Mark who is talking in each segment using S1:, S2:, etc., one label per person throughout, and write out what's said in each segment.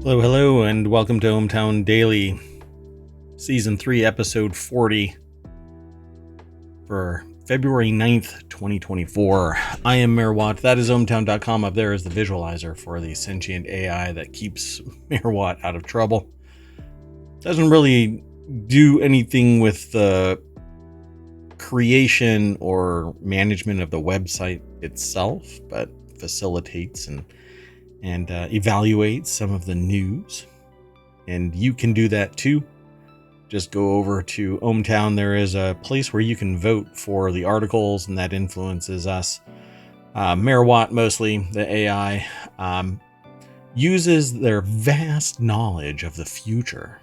S1: Hello, hello, and welcome to ohmTown Daily, Season 3, Episode 40 for February 9th, 2024. I am Mayor Watt. That is ohmTown.com. Up there is the visualizer for the sentient AI that keeps Mayor Watt out of trouble. Doesn't really do anything with the creation or management of the website itself, but facilitates and evaluate some of the news. And you can do that too. Just go over to ohmTown. There is a place where you can vote for the articles, and that influences us. Mayor Watt, mostly, the AI, uses their vast knowledge of the future,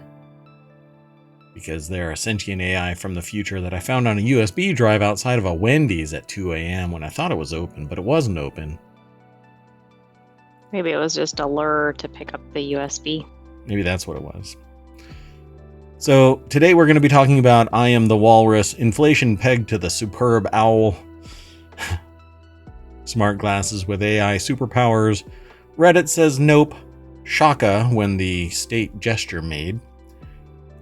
S1: because they're a sentient AI from the future that I found on a USB drive outside of a Wendy's at 2 a.m. when I thought it was open, but it wasn't open.
S2: Maybe it was just a lure to pick up the USB.
S1: Maybe that's what it was. So today we're going to be talking about I Am the Walrus, inflation pegged to the superb owl, smart glasses with AI superpowers, Reddit says nope, Shaka when the state gesture made,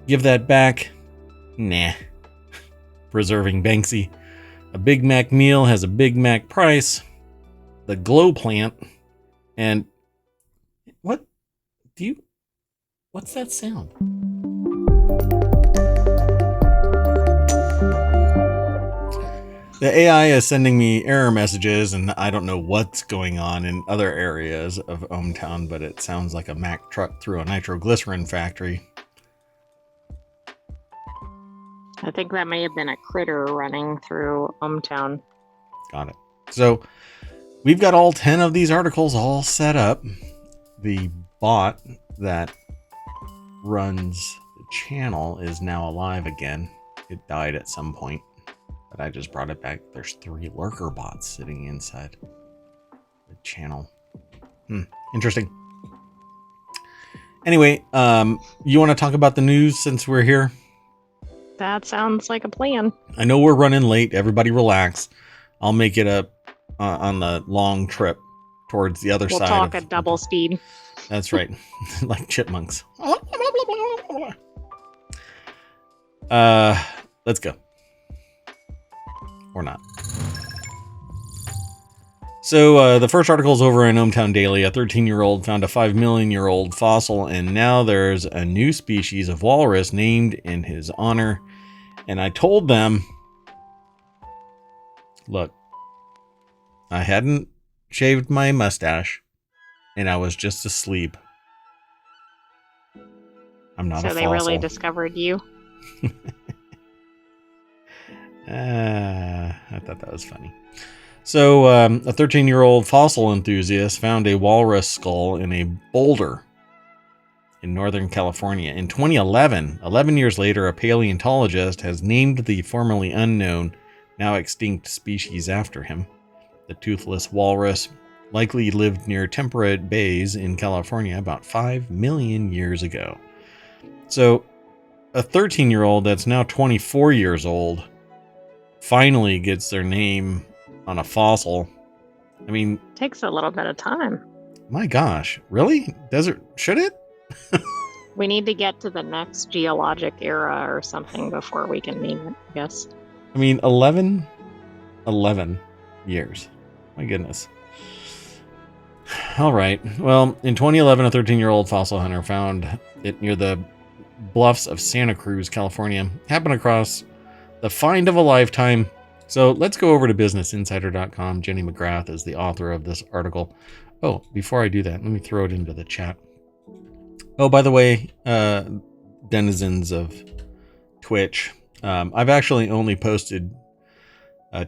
S1: give that back, nah, preserving Banksy, a Big Mac meal has a Big Mac price, the glow plant, and what's that sound? The AI is sending me error messages, and I don't know what's going on in other areas of ohmTown, but it sounds like a Mack truck through a nitroglycerin factory.
S2: I think that may have been a critter running through ohmTown.
S1: Got it. So we've got all 10 of these articles all set up. The bot that runs the channel is now alive again. It died at some point, but I just brought it back. There's 3 lurker bots sitting inside the channel. Interesting. Anyway, you want to talk about the news since we're here?
S2: That sounds like a plan.
S1: I know we're running late. Everybody relax. I'll make it up on the long trip towards the other side.
S2: We'll talk at double speed.
S1: That's right. Like chipmunks. Let's go. Or not. So the first article is over in ohmTown Daily. A 13-year-old found a 5 million-year-old fossil, and now there's a new species of walrus named in his honor. And I told them, look, I hadn't shaved my mustache, and I was just asleep. I'm not a fossil.
S2: So they really discovered you?
S1: I thought that was funny. So a 13-year-old fossil enthusiast found a walrus skull in a boulder in Northern California. In 2011, 11 years later, a paleontologist has named the formerly unknown, now extinct species after him. The toothless walrus likely lived near temperate bays in California about 5 million years ago. So a 13-year-old that's now 24 years old finally gets their name on a fossil. I mean,
S2: takes a little bit of time.
S1: My gosh, really? Should it?
S2: We need to get to the next geologic era or something before we can name it, I guess.
S1: I mean, 11 years. My goodness. All right. Well, in 2011, a 13-year-old fossil hunter found it near the bluffs of Santa Cruz, California. Happened across the find of a lifetime. So let's go over to businessinsider.com. Jenny McGrath is the author of this article. Oh, before I do that, let me throw it into the chat. Oh, by the way, denizens of Twitch, I've actually only posted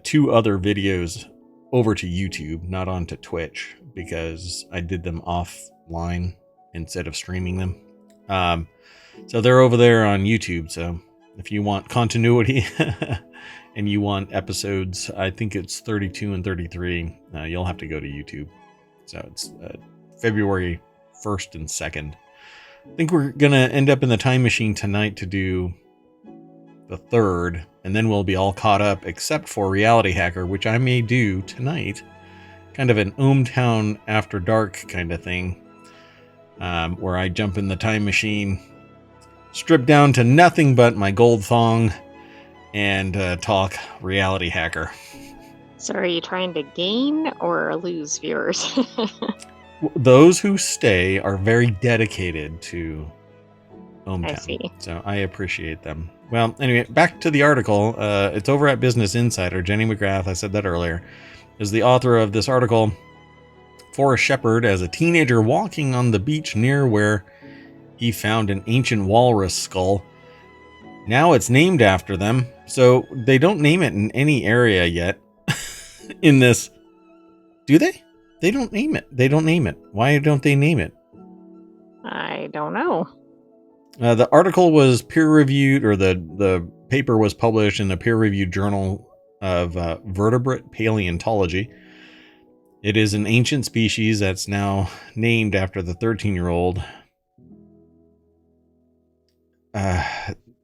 S1: 2 other videos over to YouTube, not onto Twitch, because I did them offline instead of streaming them. So they're over there on YouTube. So if you want continuity and you want episodes, I think it's 32 and 33, you'll have to go to YouTube. So it's February 1st and 2nd. I think we're going to end up in the time machine tonight to do the 3rd, and then we'll be all caught up except for Reality Hacker, which I may do tonight. Kind of an ohmTown after dark kind of thing. where I jump in the time machine, strip down to nothing but my gold thong, and talk reality hacker.
S2: So are you trying to gain or lose viewers?
S1: Those who stay are very dedicated to ohmTown.
S2: I see.
S1: So I appreciate them. Well, anyway, back to the article. It's over at Business Insider. Jenny McGrath, I said that earlier, is the author of this article. Forrest Shepard, as a teenager walking on the beach near where he found an ancient walrus skull. Now it's named after them, so they don't name it in any area yet. In this, do they? They don't name it. They don't name it. Why don't they name it?
S2: I don't know.
S1: The article was peer-reviewed, or the paper was published in the peer-reviewed Journal of Vertebrate Paleontology. It is an ancient species that's now named after the 13-year-old.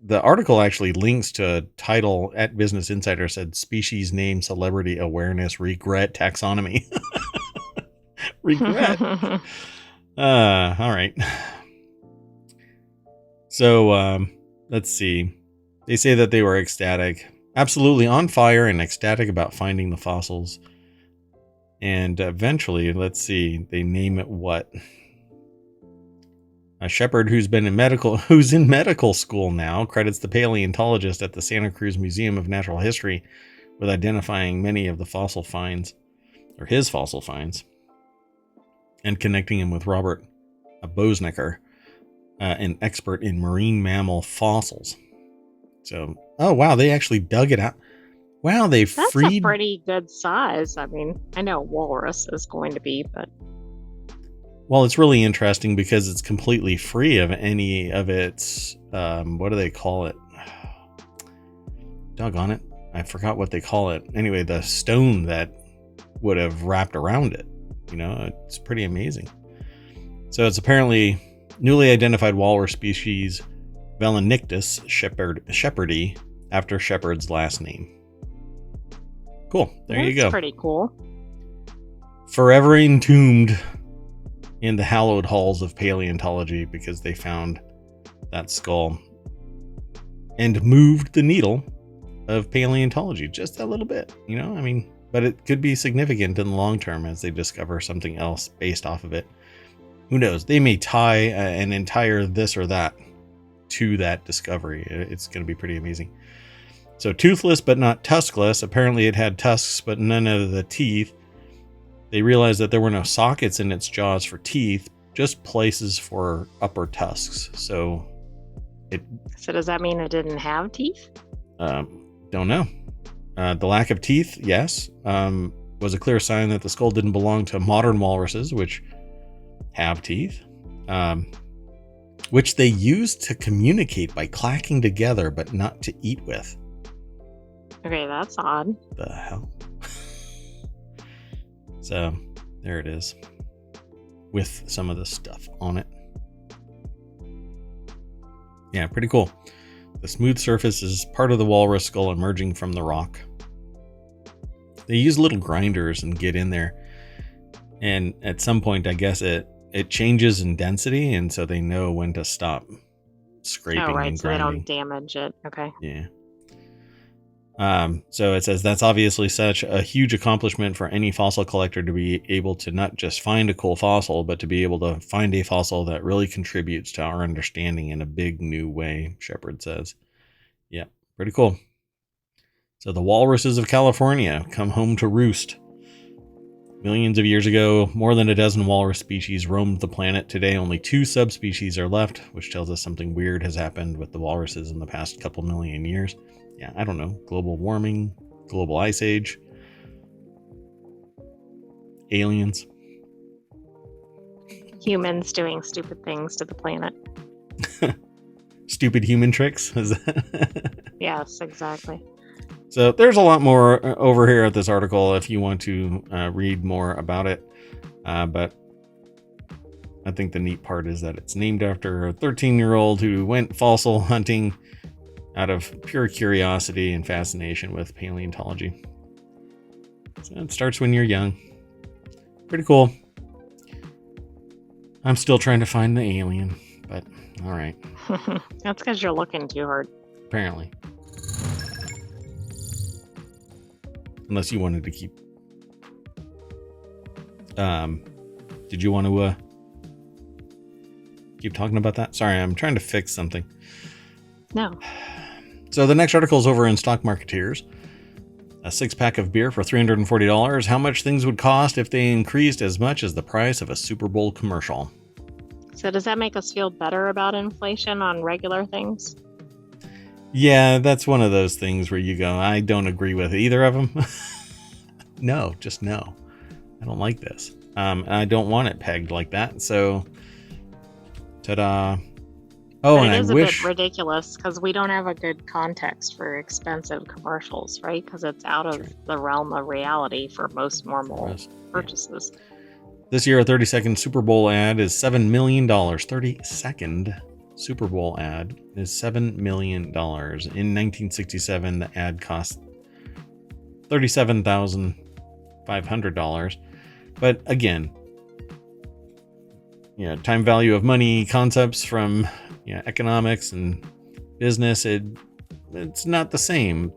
S1: The article actually links to a title at Business Insider said species name, celebrity awareness, regret, taxonomy. Regret. All right. So let's see. They say that they were ecstatic, absolutely on fire and ecstatic about finding the fossils. And eventually, let's see, they name it what? A Shepard who's in medical school now credits the paleontologist at the Santa Cruz Museum of Natural History with identifying many of the fossil finds, or his fossil finds, and connecting him with Robert Bosnecker, an expert in marine mammal fossils. So, oh wow, they actually dug it out. Wow,
S2: That's a pretty good size. I mean, I know walrus is going to be, but...
S1: Well, it's really interesting because it's completely free of any of its, what do they call it? Doggone it. I forgot what they call it. Anyway, the stone that would have wrapped around it. You know, it's pretty amazing. So it's apparently newly identified walrus species Velanictus shepardi, after Shepard's last name. Cool. There you go.
S2: That's pretty cool.
S1: Forever entombed in the hallowed halls of paleontology because they found that skull and moved the needle of paleontology just a little bit, you know? I mean, but it could be significant in the long term as they discover something else based off of it. Who knows? They may tie an entire this or that to that discovery. It's going to be pretty amazing. So toothless but not tuskless. Apparently it had tusks but none of the teeth. They realized that there were no sockets in its jaws for teeth, just places for upper tusks. So
S2: does that mean it didn't have teeth?
S1: Don't know. The lack of teeth, yes, was a clear sign that the skull didn't belong to modern walruses, which have teeth, which they use to communicate by clacking together, but not to eat with.
S2: Okay, that's odd.
S1: The hell? So there it is with some of the stuff on it. Yeah, pretty cool. The smooth surface is part of the walrus skull emerging from the rock. They use little grinders and get in there. And at some point, I guess it changes in density. And so they know when to stop scraping and grinding.
S2: So they don't damage it. Okay.
S1: Yeah. So it says that's obviously such a huge accomplishment for any fossil collector to be able to not just find a cool fossil, but to be able to find a fossil that really contributes to our understanding in a big new way, Shepard says. Yeah, pretty cool. So the walruses of California come home to roost. Millions of years ago, more than a dozen walrus species roamed the planet. Today, only 2 subspecies are left, which tells us something weird has happened with the walruses in the past couple million years. Yeah, I don't know. Global warming, global ice age, aliens.
S2: Humans doing stupid things to the planet.
S1: Stupid human tricks.
S2: Yes, exactly.
S1: So there's a lot more over here at this article if you want to read more about it. But I think the neat part is that it's named after a 13-year-old who went fossil hunting out of pure curiosity and fascination with paleontology. So it starts when you're young. Pretty cool. I'm still trying to find the alien, but all right.
S2: That's because you're looking too hard.
S1: Apparently. Unless you wanted to keep... did you want to keep talking about that? Sorry, I'm trying to fix something.
S2: No.
S1: So the next article is over in Stock Marketeers. A 6-pack of beer for $340. How much things would cost if they increased as much as the price of a Super Bowl commercial?
S2: So does that make us feel better about inflation on regular things?
S1: Yeah, that's one of those things where you go, I don't agree with either of them. No, just no. I don't like this. And I don't want it pegged like that. So, ta-da. Oh,
S2: but
S1: and
S2: it is
S1: I wish...
S2: a bit ridiculous because we don't have a good context for expensive commercials, right? Because it's out of the realm of reality for most normal purchases. Yeah.
S1: This year, a 30-second Super Bowl ad is $7 million. 30-second Super Bowl ad is $7 million. In 1967, the ad cost $37,500. But again, time value of money concepts from economics and business, it's not the same.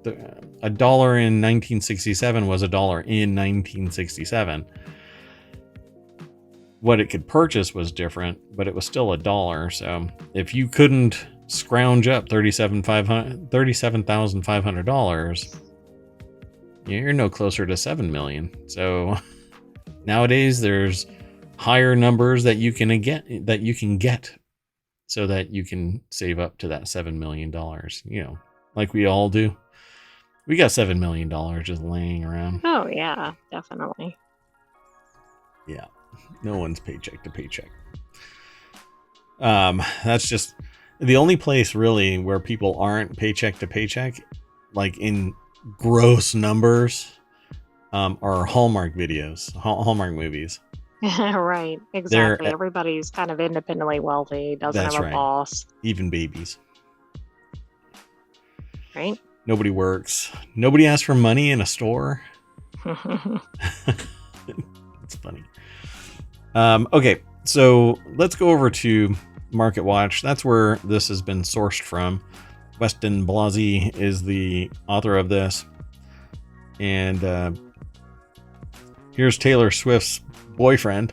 S1: A dollar in 1967 was a dollar in 1967. What it could purchase was different, but it was still a dollar. So if you couldn't scrounge up $37,500, you're no closer to $7 million. So nowadays there's higher numbers that you can get so that you can save up to that $7 million, like we all do. We got $7 million just laying around.
S2: Oh yeah, definitely.
S1: Yeah. No one's paycheck to paycheck. That's just the only place really where people aren't paycheck to paycheck, like in gross numbers, are Hallmark videos, Hallmark movies.
S2: Right, exactly. Everybody's kind of independently wealthy, doesn't have a boss.
S1: Even babies.
S2: Right?
S1: Nobody works. Nobody asks for money in a store. It's funny. Okay, so let's go over to Market Watch. That's where this has been sourced from. Weston Blasey is the author of this. And here's Taylor Swift's boyfriend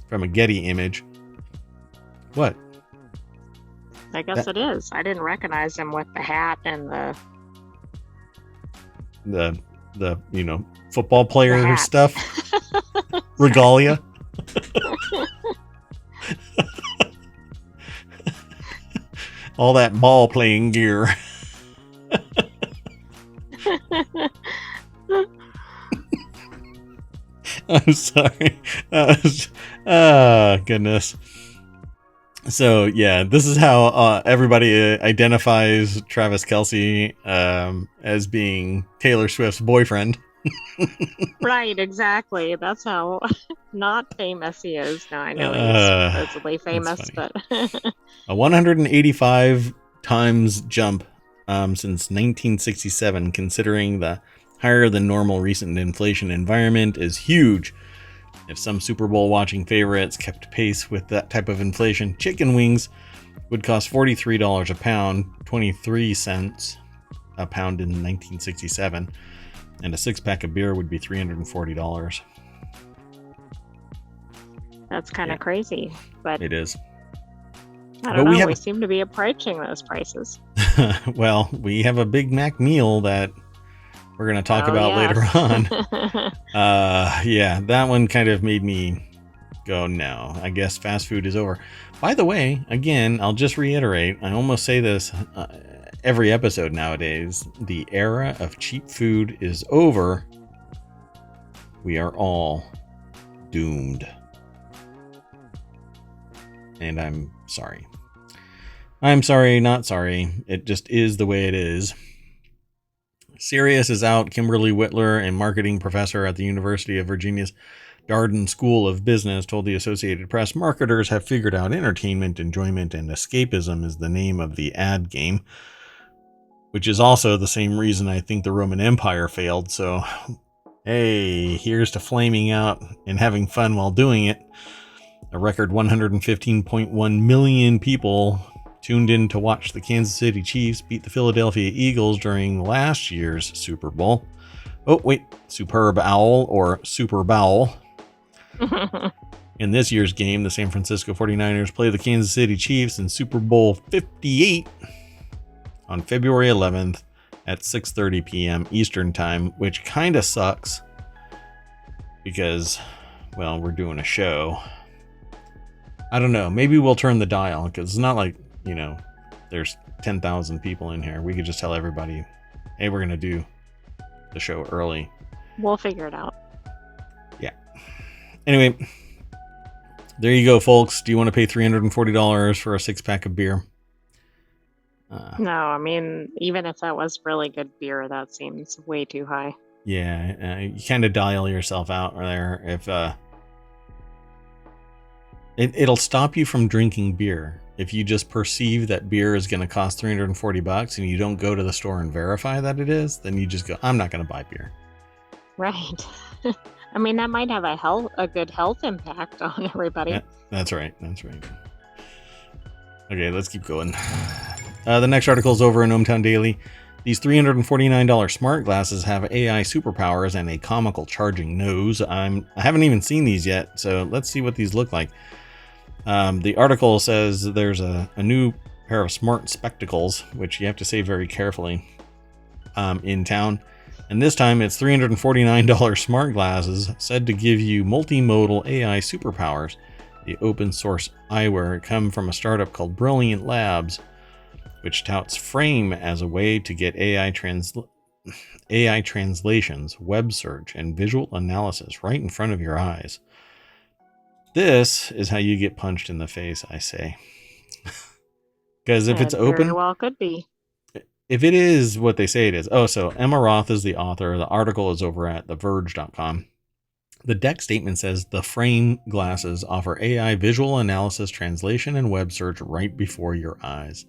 S1: from a Getty image. What?
S2: I guess it is. I didn't recognize him with the hat and
S1: the football player stuff. Regalia. All that ball playing gear. I'm sorry. Goodness. So yeah, this is how everybody identifies Travis Kelce as being Taylor Swift's boyfriend.
S2: Right, exactly. That's how not famous he is. No, I know he's supposedly famous, but
S1: a 185 times jump since 1967, considering the higher than normal recent inflation environment, is huge. If some Super Bowl watching favorites kept pace with that type of inflation, chicken wings would cost $43 a pound, 23 cents a pound in 1967, and a 6-pack of beer would be $340.
S2: That's kind of crazy, but
S1: it is.
S2: I don't know. We seem to be approaching those prices.
S1: Well, we have a Big Mac meal that we're going to talk about later on. Yeah, that one kind of made me go, no, I guess fast food is over. By the way, again, I'll just reiterate, I almost say this every episode nowadays, the era of cheap food is over. We are all doomed. And I'm sorry. I'm sorry, not sorry. It just is the way it is. Sirius is out. Kimberly Whitler, a marketing professor at the University of Virginia's Darden School of Business, told the Associated Press, marketers have figured out entertainment, enjoyment, and escapism is the name of the ad game, which is also the same reason I think the Roman Empire failed. So, hey, here's to flaming out and having fun while doing it. A record 115.1 million people tuned in to watch the Kansas City Chiefs beat the Philadelphia Eagles during last year's Super Bowl. Oh, wait, Superb Owl or Super Bowl. In this year's game, the San Francisco 49ers play the Kansas City Chiefs in Super Bowl 58 on February 11th at 6:30 p.m. Eastern Time, which kind of sucks because, well, we're doing a show. I don't know. Maybe we'll turn the dial because it's not like, there's 10,000 people in here. We could just tell everybody, hey, we're going to do the show early.
S2: We'll figure it out.
S1: Yeah. Anyway, there you go, folks. Do you want to pay $340 for a 6-pack of beer?
S2: No, I mean, even if that was really good beer, that seems way too high.
S1: Yeah, you kind of dial yourself out there if it'll stop you from drinking beer. If you just perceive that beer is going to cost $340 and you don't go to the store and verify that it is, then you just go, I'm not going to buy beer.
S2: Right. I mean, that might have a good health impact on everybody.
S1: Yeah, that's right. Okay, let's keep going. The next article is over in ohmTown Daily. These $349 smart glasses have AI superpowers and a comical charging nose. I haven't even seen these yet, so let's see what these look like. The article says there's a new pair of smart spectacles, which you have to say very carefully, in town. And this time it's $349 smart glasses said to give you multimodal AI superpowers. The open source eyewear come from a startup called Brilliant Labs, which touts Frame as a way to get AI translations, web search, and visual analysis right in front of your eyes. This is how you get punched in the face, I say. Because if it's open,
S2: very well could be.
S1: If it is what they say it is. Oh, so Emma Roth is the author. The article is over at theverge.com. The deck statement says the Frame glasses offer AI visual analysis, translation, and web search right before your eyes.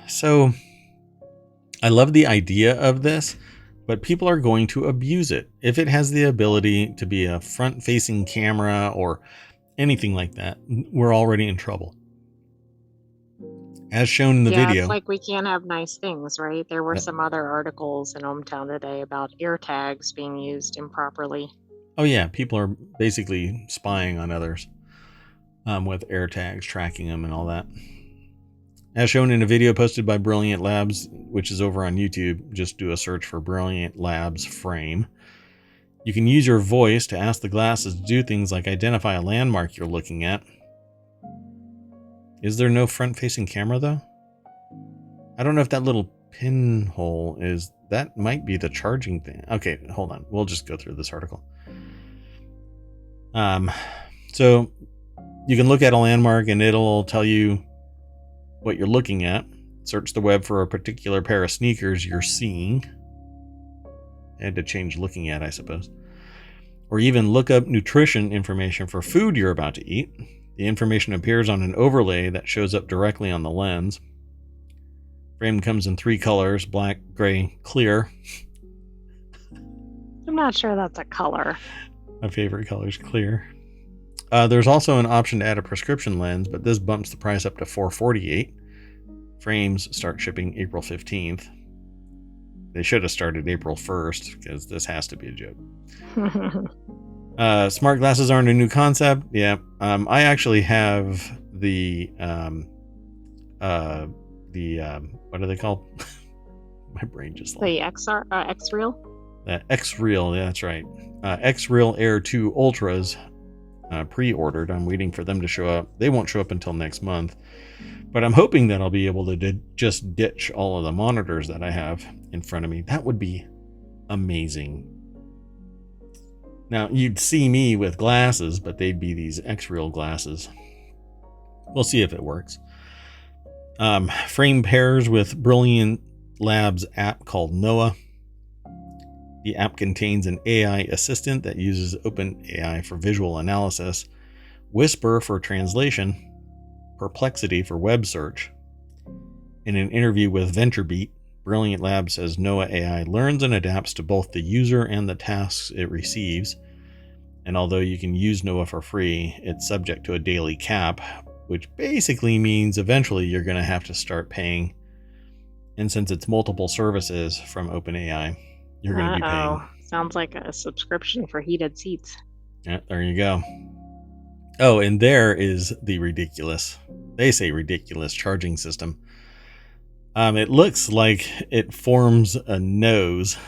S1: So I love the idea of this, but people are going to abuse it. If it has the ability to be a front-facing camera or anything like that, we're already in trouble. As shown in the video.
S2: It's like we can't have nice things, right? There were some other articles in ohmTown today about AirTags being used improperly.
S1: Oh yeah, people are basically spying on others with AirTags, tracking them and all that. As shown in a video posted by Brilliant Labs, which is over on YouTube, just do a search for Brilliant Labs Frame. You can use your voice to ask the glasses to do things like identify a landmark you're looking at. Is there no front-facing camera, though? I don't know if that little pinhole is... That might be the charging thing. Okay, hold on. We'll just go through this article. So you can look at a landmark and it'll tell you what you're looking at. Search the web for a particular pair of sneakers you're seeing. I had to change looking at, I suppose. Or even look up nutrition information for food you're about to eat. The information appears on an overlay that shows up directly on the lens. Frame comes in 3 colors, black, gray, clear.
S2: I'm not sure that's a color.
S1: My favorite color is clear. There's also an option to add a prescription lens, but this bumps the price up to $448. Frames start shipping April 15th. They should have started April 1st, because this has to be a joke. Smart glasses aren't a new concept. Yeah. I actually have the what are they called? My brain just
S2: the X-Real?
S1: The X-Real, yeah, that's right. X-Real Air 2 Ultras pre-ordered. I'm waiting for them to show up. They won't show up until next month. But I'm hoping that I'll be able to just ditch all of the monitors that I have in front of me. That would be amazing. Now, you'd see me with glasses, but they'd be these X-Real glasses. We'll see if it works. Frame pairs with Brilliant Labs app called Noah. The app contains an AI assistant that uses OpenAI for visual analysis, Whisper for translation, Perplexity for web search. In an interview with VentureBeat, Brilliant Labs says Noah AI learns and adapts to both the user and the tasks it receives, And although you can use NOAA for free, it's subject to a daily cap, which basically means eventually you're going to have to start paying. And since it's multiple services from OpenAI, you're going to be paying.
S2: Sounds like a subscription for heated seats.
S1: Yeah, there you go. Oh, and there is the ridiculous, they say ridiculous charging system. It looks like it forms a nose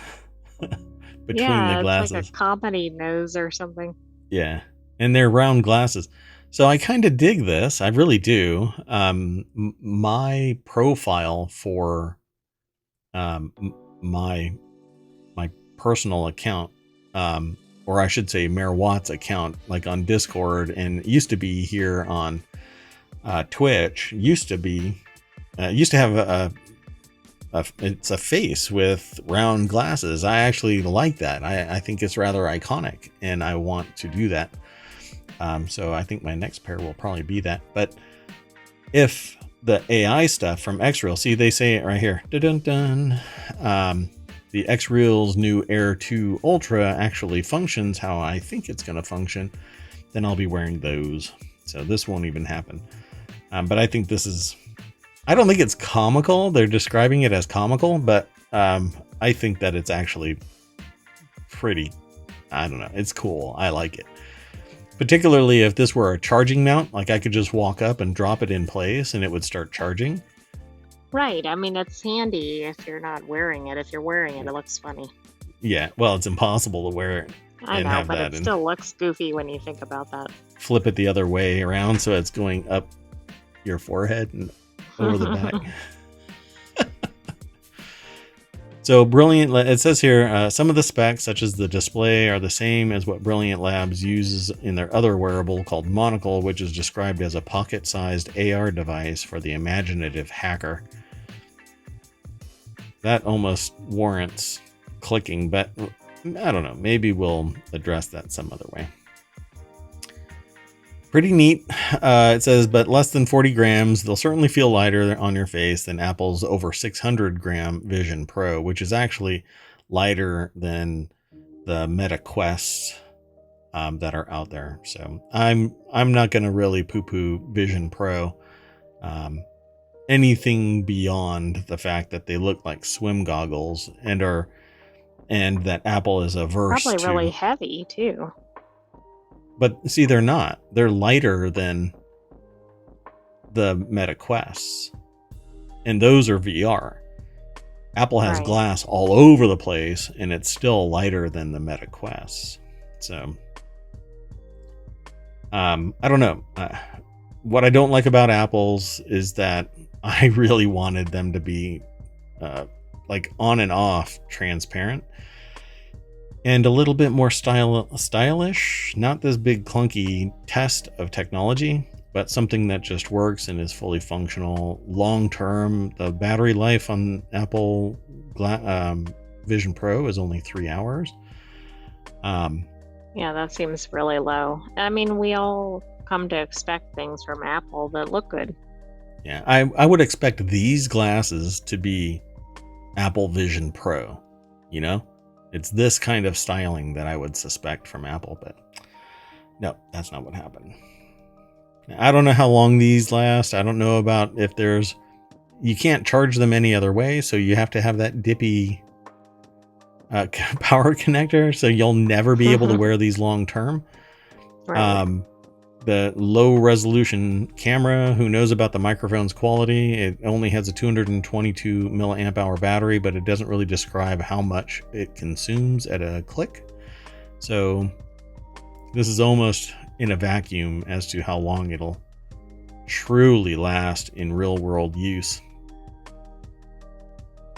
S1: between the glasses.
S2: It's like a comedy nose or something.
S1: Yeah, and they're round glasses. So I kind of dig this. I really do. My profile for my personal account, or I should say Mayor Watt's account, like on Discord, and it used to be here on Twitch, used to have it's a face with round glasses. I actually like that. I think it's rather iconic, and I want to do that. So I think my next pair will probably be that. But if the AI stuff from X-Reel, see, they say it right here. Dun dun dun. The X-Reel's new Air 2 Ultra actually functions how I think it's going to function, then I'll be wearing those. So this won't even happen. But I think this is, I don't think it's comical. They're describing it as comical, but I think that it's actually pretty, I don't know, it's cool. I like it. Particularly if this were a charging mount, like I could just walk up and drop it in place and it would start charging.
S2: Right. I mean, it's handy if you're not wearing it. If you're wearing it, it looks funny.
S1: Yeah. Well, it's impossible to wear it.
S2: I know, but it still looks goofy when you think about that.
S1: Flip it the other way around so it's going up your forehead and over the back. So Brilliant, it says here, some of the specs, such as the display, are the same as what Brilliant Labs uses in their other wearable called Monocle, which is described as a pocket-sized AR device for the imaginative hacker. That almost warrants clicking, but I don't know. Maybe we'll address that some other way. Pretty neat. It says, but less than 40 grams. They'll certainly feel lighter on your face than Apple's over 600 gram Vision Pro, which is actually lighter than the Meta Quests that are out there. So I'm not going to really poo-poo Vision Pro. Anything beyond the fact that they look like swim goggles and that Apple is averse to.
S2: Probably really heavy too.
S1: But see, they're not. They're lighter than the Meta Quests. And those are VR. Apple has glass all over the place, and it's still lighter than the Meta Quests. So, I don't know. What I don't like about Apple's is that I really wanted them to be like on and off transparent. And a little bit more stylish, not this big clunky test of technology, but something that just works and is fully functional long term. The battery life on Apple Vision Pro is only 3 hours.
S2: Yeah, that seems really low. I mean, we all come to expect things from Apple that look good.
S1: Yeah, I would expect these glasses to be Apple Vision Pro, you know? It's this kind of styling that I would suspect from Apple, but no, that's not what happened. I don't know how long these last. I don't know about if you can't charge them any other way, so you have to have that dippy power connector, so you'll never be able to wear these long term. Right. The low resolution camera, who knows about the microphone's quality? It only has a 222 milliamp hour battery, but it doesn't really describe how much it consumes at a click. So this is almost in a vacuum as to how long it'll truly last in real world use.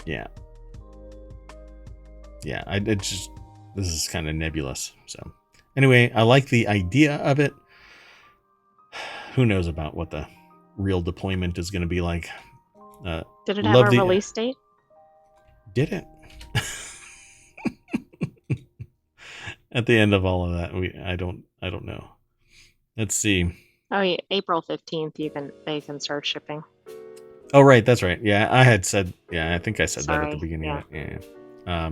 S1: Yeah. Yeah, this is kind of nebulous. So anyway, I like the idea of it. Who knows about what the real deployment is going to be like.
S2: Did it have a release date?
S1: Did it? At the end of all of that, I don't know. Let's see.
S2: Oh, yeah, April 15th. They can start shipping.
S1: Oh, right, that's right. Yeah, I think I said that at the beginning of it. Yeah.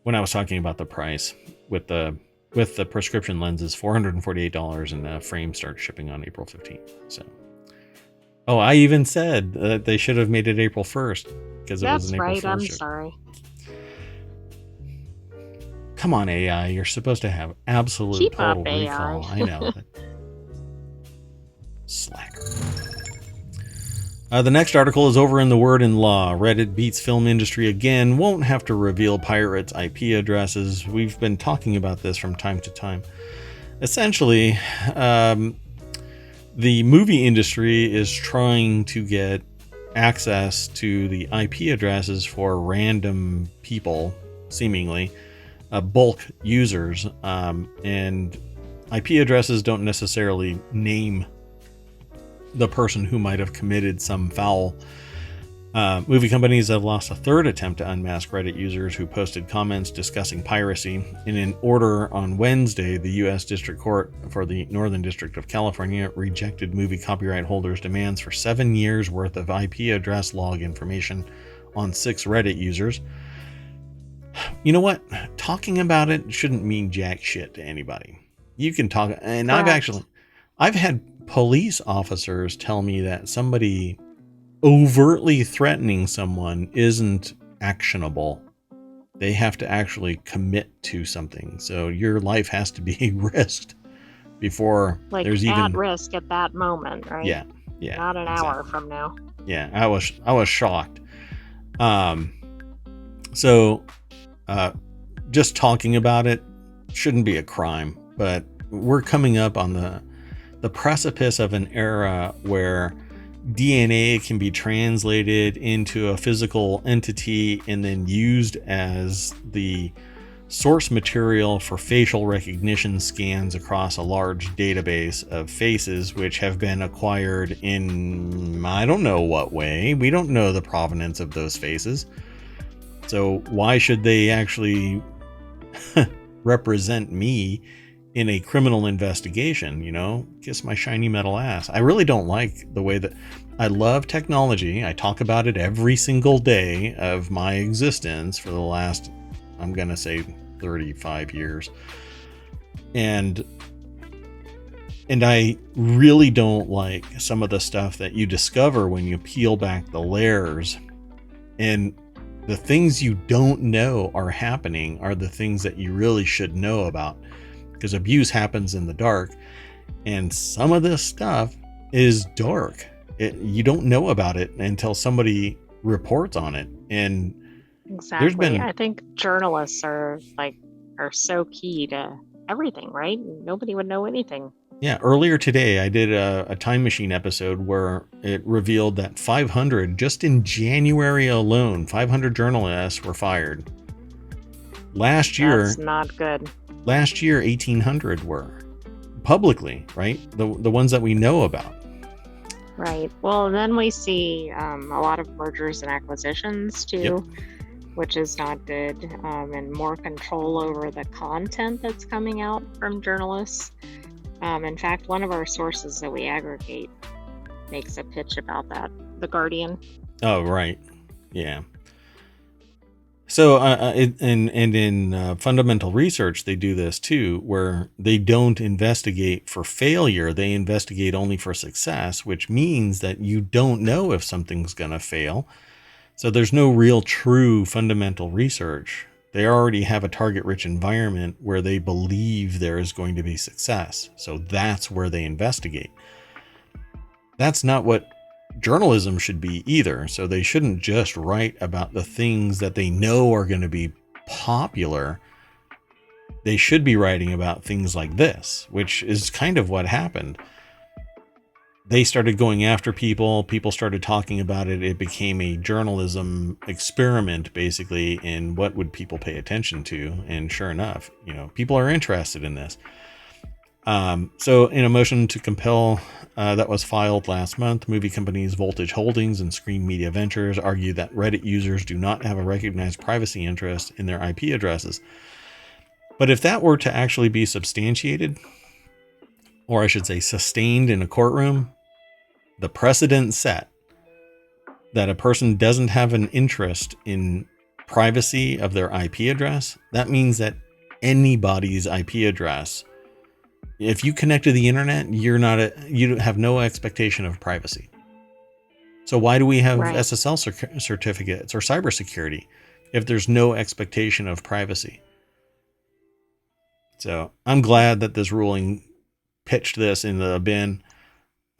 S1: When I was talking about the price with the with the prescription lenses, $448, and the frame starts shipping on April 15th. So, oh, I even said that they should have made it April 1st because it was an April 1st.
S2: I'm sorry.
S1: Come on, AI, you're supposed to have absolute total recall. I know. Slacker. The next article is over in the Word and Law. Reddit beats film industry again. Won't have to reveal pirates' IP addresses. We've been talking about this from time to time. Essentially, the movie industry is trying to get access to the IP addresses for random people, seemingly bulk users, and IP addresses don't necessarily name the person who might have committed some foul. Movie companies have lost a third attempt to unmask Reddit users who posted comments discussing piracy. In an order on Wednesday, the U.S. District Court for the Northern District of California rejected movie copyright holders' demands for 7 years' worth of IP address log information on 6 Reddit users. You know what? Talking about it shouldn't mean jack shit to anybody. You can talk, and I've had police officers tell me that somebody overtly threatening someone isn't actionable. They have to actually commit to something. So your life has to be risked before there's even
S2: at risk at that moment, right?
S1: Yeah.
S2: Not an hour from now.
S1: Yeah, I was shocked. So just talking about it shouldn't be a crime, but we're coming up on the precipice of an era where DNA can be translated into a physical entity and then used as the source material for facial recognition scans across a large database of faces which have been acquired in I don't know what way. We don't know the provenance of those faces. So why should they actually represent me in a criminal investigation? Kiss my shiny metal ass. I really don't like the way that I love technology. I talk about it every single day of my existence for the last, I'm going to say 35 years. And I really don't like some of the stuff that you discover when you peel back the layers, and the things you don't know are happening are the things that you really should know about. Because abuse happens in the dark, and some of this stuff is dark. You don't know about it until somebody reports on it. And
S2: exactly, I think journalists are so key to everything, right? Nobody would know anything.
S1: Yeah, earlier today I did a Time Machine episode where it revealed that 500, just in January alone, 500 journalists were fired. Last year,
S2: that's not good.
S1: Last year, 1,800 were publicly, right? The ones that we know about.
S2: Right. Well, then we see a lot of mergers and acquisitions too, which is not good, and more control over the content that's coming out from journalists. In fact, one of our sources that we aggregate makes a pitch about that, The Guardian.
S1: Oh, right. Yeah. So, in fundamental research, they do this too, where they don't investigate for failure. They investigate only for success, which means that you don't know if something's going to fail. So there's no real true fundamental research. They already have a target-rich environment where they believe there is going to be success. So that's where they investigate. That's not what journalism should be either. So they shouldn't just write about the things that they know are going to be popular. They should be writing about things like this, which is kind of what happened. They started going after people started talking about it. It became a journalism experiment, basically, in what would people pay attention to. And sure enough, people are interested in this. So in a motion to compel that was filed last month, movie companies Voltage Holdings and Screen Media Ventures argue that Reddit users do not have a recognized privacy interest in their IP addresses. But if that were to actually be substantiated, or I should say sustained in a courtroom, the precedent set that a person doesn't have an interest in privacy of their IP address, that means that anybody's IP address. If you connect to the internet, you have no expectation of privacy. So why do we have
S2: Right.
S1: SSL certificates or cybersecurity if there's no expectation of privacy? So I'm glad that this ruling pitched this in the bin.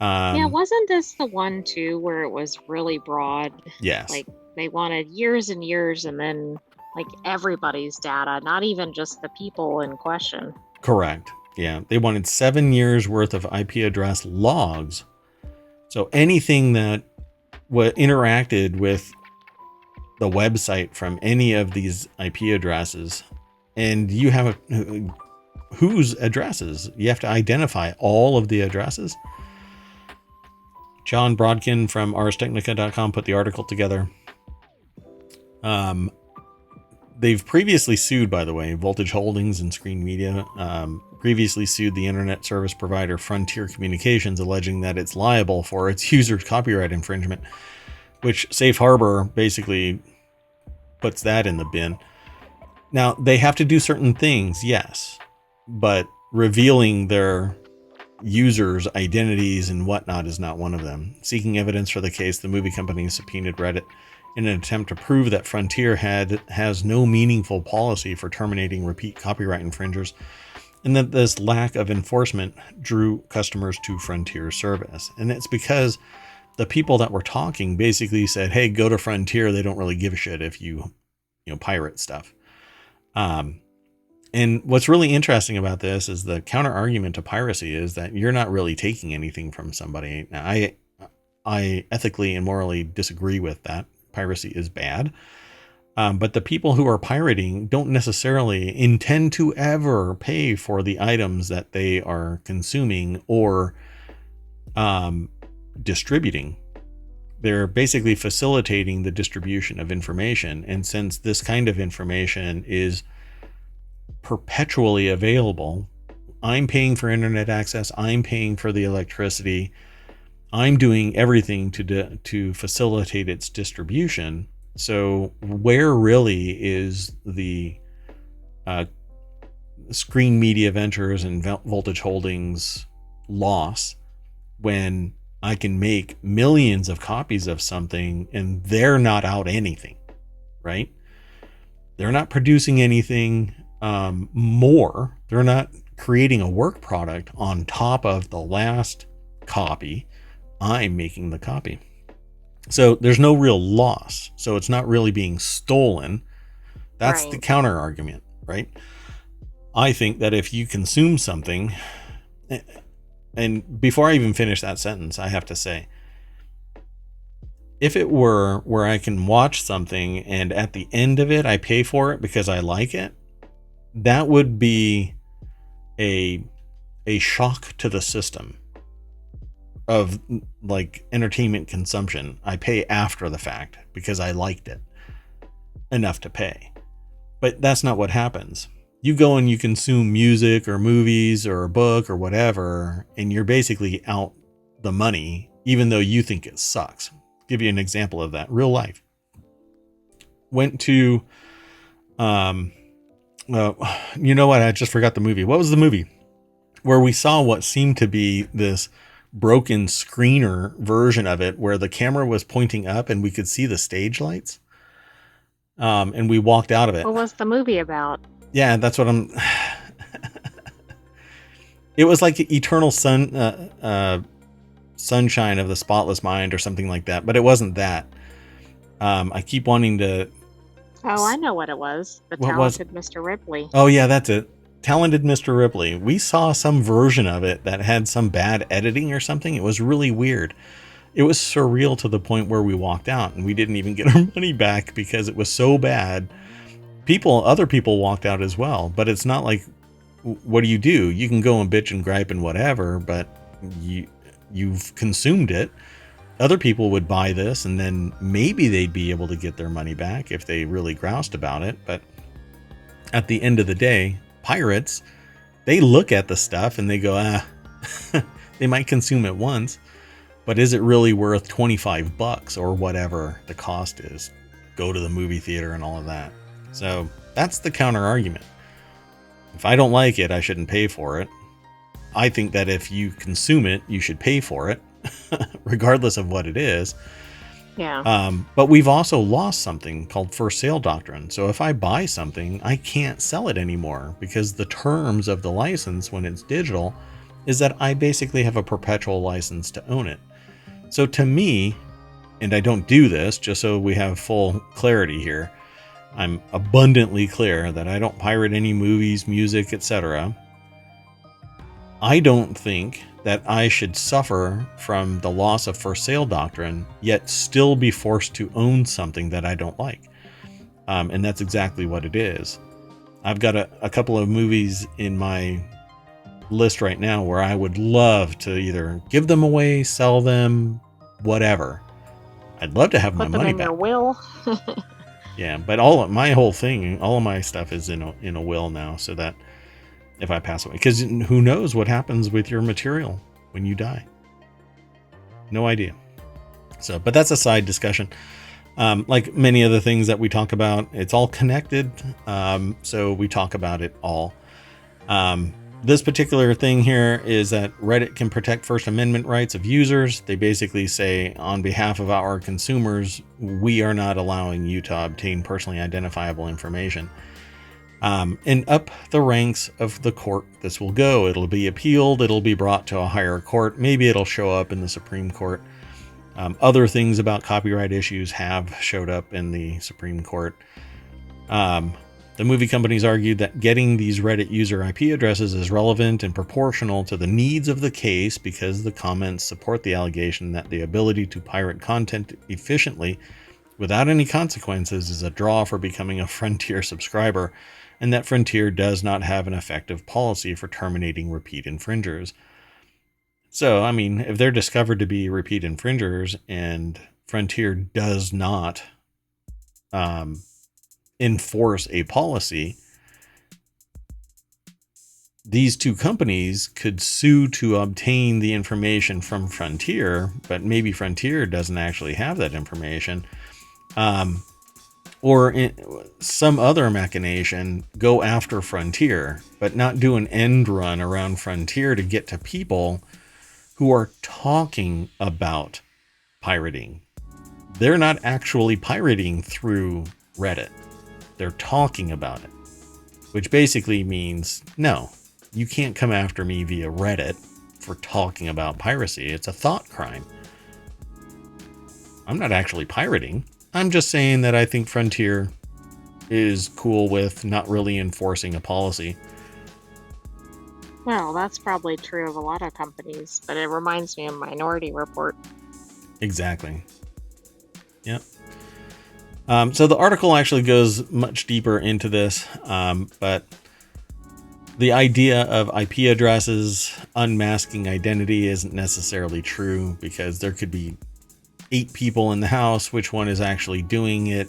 S2: Yeah, wasn't this the one too where it was really broad?
S1: Yes,
S2: Like they wanted years and years and then like everybody's data, not even just the people in question.
S1: correct. Yeah, they wanted 7 years worth of IP address logs. So anything that interacted with the website from any of these IP addresses, and you have whose addresses, you have to identify all of the addresses. John Brodkin from arstechnica.com put the article together. They've previously sued, by the way, Voltage Holdings and Screen Media, previously sued the internet service provider Frontier Communications, alleging that it's liable for its users' copyright infringement, which Safe Harbor basically puts that in the bin. Now, they have to do certain things, yes, but revealing their users' identities and whatnot is not one of them. Seeking evidence for the case, the movie company subpoenaed Reddit in an attempt to prove that Frontier has no meaningful policy for terminating repeat copyright infringers, and that this lack of enforcement drew customers to Frontier's service. And it's because the people that were talking basically said, hey, go to Frontier. They don't really give a shit if you pirate stuff. And what's really interesting about this is the counter argument to piracy is that you're not really taking anything from somebody. Now, I ethically and morally disagree with that. Piracy is bad. But the people who are pirating don't necessarily intend to ever pay for the items that they are consuming or distributing. They're basically facilitating the distribution of information. And since this kind of information is perpetually available, I'm paying for internet access, I'm paying for the electricity, I'm doing everything to facilitate its distribution. So where really is the Screen Media Ventures and Voltage Holdings loss when I can make millions of copies of something and they're not out anything, right? They're not producing anything more. They're not creating a work product on top of the last copy. I'm making the copy. So there's no real loss. So it's not really being stolen. That's
S2: Right.
S1: the counter argument, right? I think that if you consume something, and before I even finish that sentence, I have to say, if it were where I can watch something and at the end of it, I pay for it because I like it, that would be a shock to the system of like entertainment consumption. I pay after the fact because I liked it enough to pay. But that's not what happens. You go and you consume music or movies or a book or whatever, and you're basically out the money, even though you think it sucks. I'll give you an example of that. Real life. Went to, you know what? I just forgot the movie. What was the movie? Where we saw what seemed to be this broken screener version of it where the camera was pointing up and we could see the stage lights. And we walked out of it.
S2: What was the movie about?
S1: Yeah, that's what I'm. It was like Eternal Sunshine of the Spotless Mind or something like that, but it wasn't that. I keep wanting to.
S2: Oh, I know what it was. The
S1: What was-
S2: Talented Mr. Ripley.
S1: Oh yeah, that's it. Talented Mr. Ripley. We saw some version of it that had some bad editing or something. It was really weird. It was surreal to the point where we walked out and we didn't even get our money back because it was so bad. Other people walked out as well, but it's not like, what do? You can go and bitch and gripe and whatever, but you've consumed it. Other people would buy this and then maybe they'd be able to get their money back if they really groused about it. But at the end of the day, pirates, they look at the stuff and they go, they might consume it once, but is it really worth $25 or whatever the cost is? Go to the movie theater and all of that. So that's the counter argument. If I don't like it, I shouldn't pay for it. I think that if you consume it, you should pay for it, regardless of what it is.
S2: Yeah.
S1: But we've also lost something called first sale doctrine. So if I buy something, I can't sell it anymore because the terms of the license when it's digital is that I basically have a perpetual license to own it. So to me, and I don't do this just so we have full clarity here, I'm abundantly clear that I don't pirate any movies, music, etc. I don't think that I should suffer from the loss of first sale doctrine, yet still be forced to own something that I don't like. And that's exactly what it is. I've got a couple of movies in my list right now where I would love to either give them away, sell them, whatever. I'd love to have my
S2: Put them
S1: money
S2: in
S1: back.
S2: your will.
S1: Yeah, but all of my stuff is in a will now, so that if I pass away, because who knows what happens with your material when you die? No idea. So, but that's a side discussion. Like many other things that we talk about, it's all connected. So we talk about it all. This particular thing here is that Reddit can protect First Amendment rights of users. They basically say, on behalf of our consumers, we are not allowing you to obtain personally identifiable information. And up the ranks of the court this will go. It'll be appealed. It'll be brought to a higher court. Maybe it'll show up in the Supreme Court. Other things about copyright issues have showed up in the Supreme Court. The movie companies argued that getting these Reddit user IP addresses is relevant and proportional to the needs of the case because the comments support the allegation that the ability to pirate content efficiently without any consequences is a draw for becoming a Frontier subscriber, and that Frontier does not have an effective policy for terminating repeat infringers. So, I mean, if they're discovered to be repeat infringers and Frontier does not enforce a policy, these two companies could sue to obtain the information from Frontier, but maybe Frontier doesn't actually have that information. Or in some other machination, go after Frontier, but not do an end run around Frontier to get to people who are talking about pirating. They're not actually pirating through Reddit. They're talking about it, which basically means, no, you can't come after me via Reddit for talking about piracy. It's a thought crime. I'm not actually pirating. I'm just saying that I think Frontier is cool with not really enforcing a policy.
S2: Well, that's probably true of a lot of companies, but it reminds me of Minority Report.
S1: Exactly. Yep. So the article actually goes much deeper into this, but the idea of IP addresses unmasking identity isn't necessarily true because there could be 8 people in the house. Which one is actually doing it?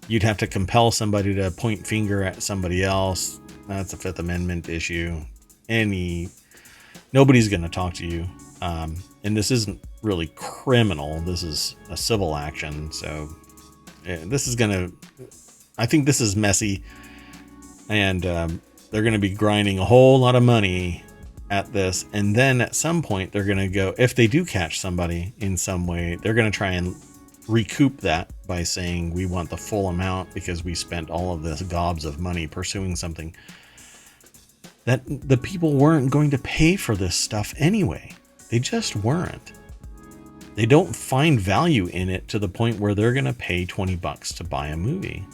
S1: You'd have to compel somebody to point finger at somebody else. That's a Fifth Amendment issue. Nobody's going to talk to you. And this isn't really criminal. This is a civil action. So this is I think this is messy, and they're going to be grinding a whole lot of money at this. And then at some point they're going to go, if they do catch somebody in some way, they're going to try and recoup that by saying we want the full amount because we spent all of this gobs of money pursuing something that the people weren't going to pay for this stuff anyway. They just weren't. They don't find value in it to the point where they're going to pay $20 to buy a movie.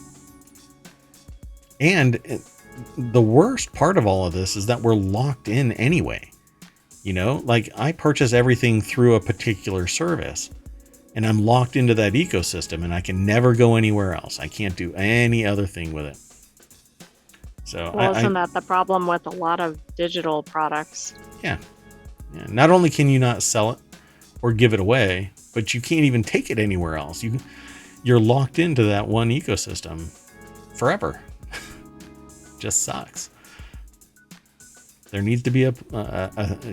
S1: And the worst part of all of this is that we're locked in anyway. You know, like I purchase everything through a particular service and I'm locked into that ecosystem and I can never go anywhere else. I can't do any other thing with it. So
S2: well, isn't that the problem with a lot of digital products?
S1: Yeah. Not only can you not sell it or give it away, but you can't even take it anywhere else. You're locked into that one ecosystem forever. Just sucks. There needs to be a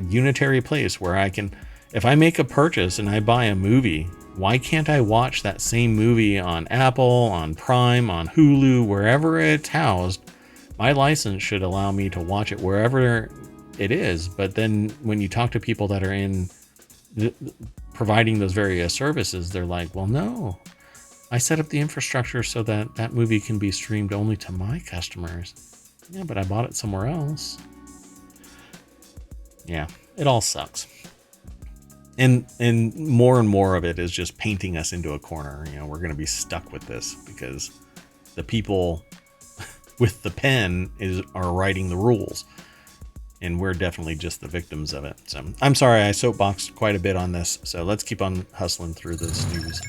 S1: unitary place where I can, if I make a purchase and I buy a movie, why can't I watch that same movie on Apple, on Prime, on Hulu, wherever it's housed, My license should allow me to watch it wherever it is. But then when you talk to people that are in providing those various services, they're like, well, no, I set up the infrastructure so that that movie can be streamed only to my customers. Yeah, but I bought it somewhere else. Yeah, it all sucks. And more of it is just painting us into a corner. You know, we're going to be stuck with this because the people with the pen are writing the rules, and we're definitely just the victims of it. So I'm sorry I soapboxed quite a bit on this. So let's keep on hustling through this news.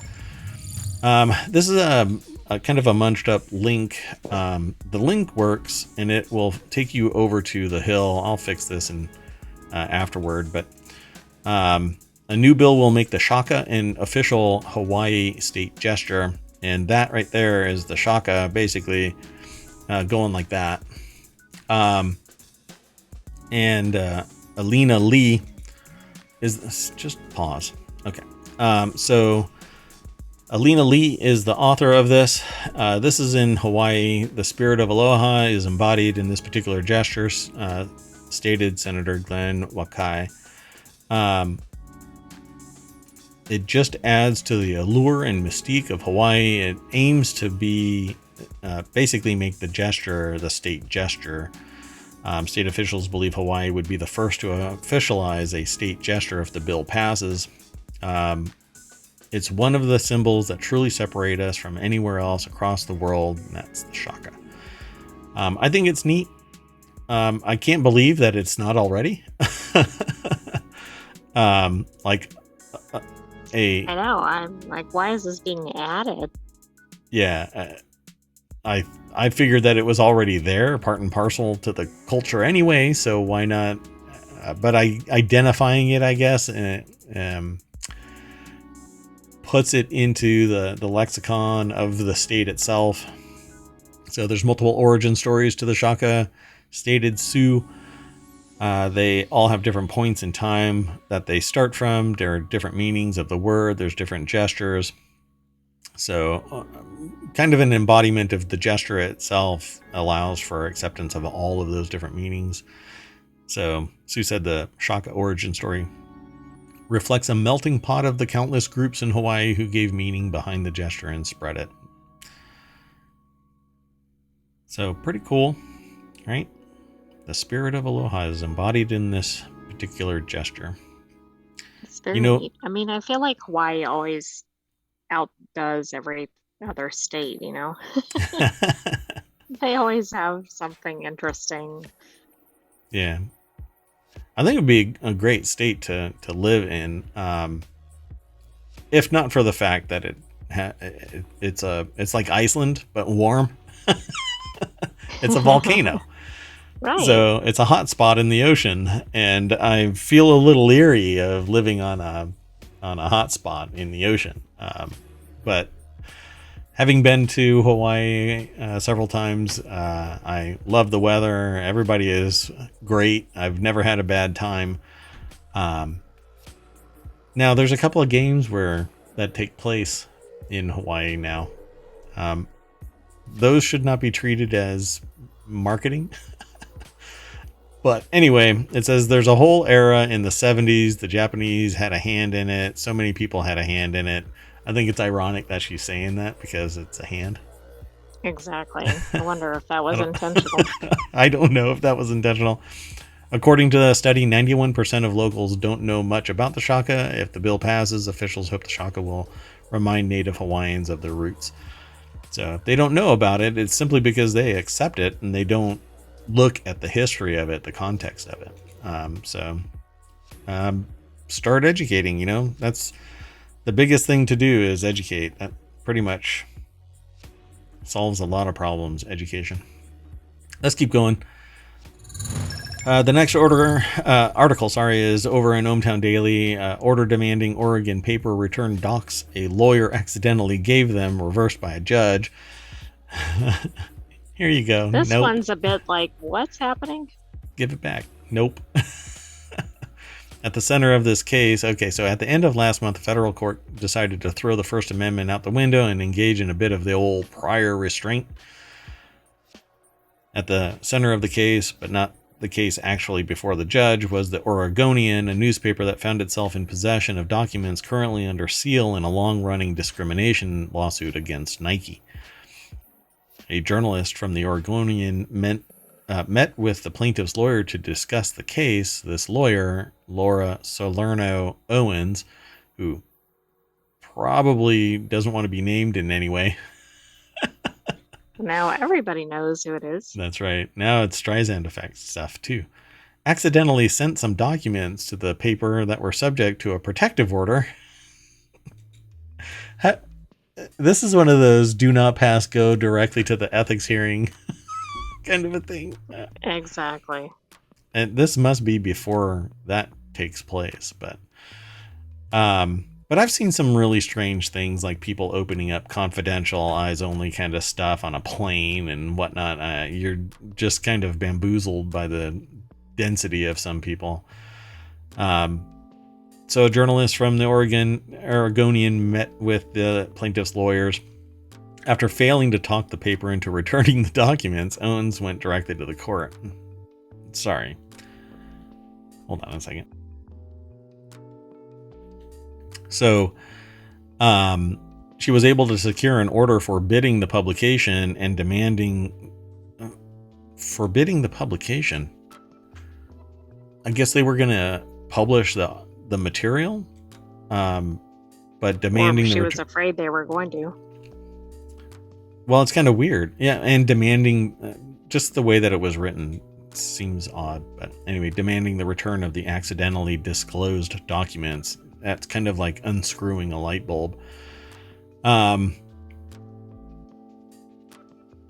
S1: This is a kind of a munched up link. The link works and it will take you over to the Hill. I'll fix this afterward, but a new bill will make the Shaka an official Hawaii state gesture. And that right there is the Shaka basically going like that. And Alina Lee is just pause. Okay. So Alina Lee is the author of this. This is in Hawaii. The spirit of aloha is embodied in this particular gesture, stated Senator Glenn Wakai. It just adds to the allure and mystique of Hawaii. It aims to be basically make the gesture the state gesture. State officials believe Hawaii would be the first to officialize a state gesture if the bill passes. It's one of the symbols that truly separate us from anywhere else across the world, and that's the Shaka. I think it's neat. I can't believe that it's not already. I
S2: know. I'm like, why is this being added?
S1: Yeah, I figured that it was already there, part and parcel to the culture anyway. So why not? But identifying it, I guess, puts it into the lexicon of the state itself. So there's multiple origin stories to the Shaka, stated Sioux. They all have different points in time that they start from. There are different meanings of the word. There's different gestures. So kind of an embodiment of the gesture itself allows for acceptance of all of those different meanings. So Sue said the Shaka origin story reflects a melting pot of the countless groups in Hawaii who gave meaning behind the gesture and spread it. So pretty cool, right? The spirit of aloha is embodied in this particular gesture.
S2: It's very neat. I mean, I feel like Hawaii always outdoes every other state, you know? They always have something interesting.
S1: Yeah. I think it would be a great state to live in, if not for the fact that it's like Iceland, but warm. It's a volcano.
S2: Right.
S1: So it's a hot spot in the ocean, and I feel a little leery of living on a hot spot in the ocean. But having been to Hawaii several times, I love the weather. Everybody is great. I've never had a bad time. Now there's a couple of games that take place in Hawaii now. Those should not be treated as marketing. But anyway, it says there's a whole era in the 70s. The Japanese had a hand in it. So many people had a hand in it. I think it's ironic that she's saying that because it's a hand.
S2: Exactly. I wonder if that was intentional.
S1: I don't know if that was intentional. According to the study, 91% of locals don't know much about the Shaka. If the bill passes, officials hope the Shaka will remind Native Hawaiians of their roots. So if they don't know about it, it's simply because they accept it and they don't look at the history of it, the context of it. Start educating, that's the biggest thing to do is educate. That pretty much solves a lot of problems, education. Let's keep going. The next article is over in ohmTown Daily. Order demanding Oregon paper return docs a lawyer accidentally gave them, reversed by a judge. Here you go.
S2: This one's a bit like, what's happening?
S1: Give it back. Nope. At the center of this case, so at the end of last month, the federal court decided to throw the First Amendment out the window and engage in a bit of the old prior restraint. At the center of the case, but not the case actually before the judge, was the Oregonian, a newspaper that found itself in possession of documents currently under seal in a long-running discrimination lawsuit against Nike. A journalist from the Oregonian met with the plaintiff's lawyer to discuss the case. This lawyer, Laura Salerno Owens, who probably doesn't want to be named in any way.
S2: Now everybody knows who it is.
S1: That's right. Now it's Streisand effect stuff too. Accidentally sent some documents to the paper that were subject to a protective order. This is one of those do not pass, go directly to the ethics hearing kind of a thing.
S2: Exactly.
S1: And this must be before that takes place, but I've seen some really strange things, like people opening up confidential, eyes only kind of stuff on a plane and whatnot. You're just kind of bamboozled by the density of some people. So a journalist from the Oregonian met with the plaintiff's lawyers. After failing to talk the paper into returning the documents, Owens went directly to the court. Sorry. Hold on a second. So, she was able to secure an order forbidding the publication and forbidding the publication. I guess they were going to publish the material, but demanding
S2: she was afraid they were going to.
S1: Well, it's kind of weird. Yeah, and demanding just the way that it was written seems odd. But anyway, demanding the return of the accidentally disclosed documents. That's kind of like unscrewing a light bulb.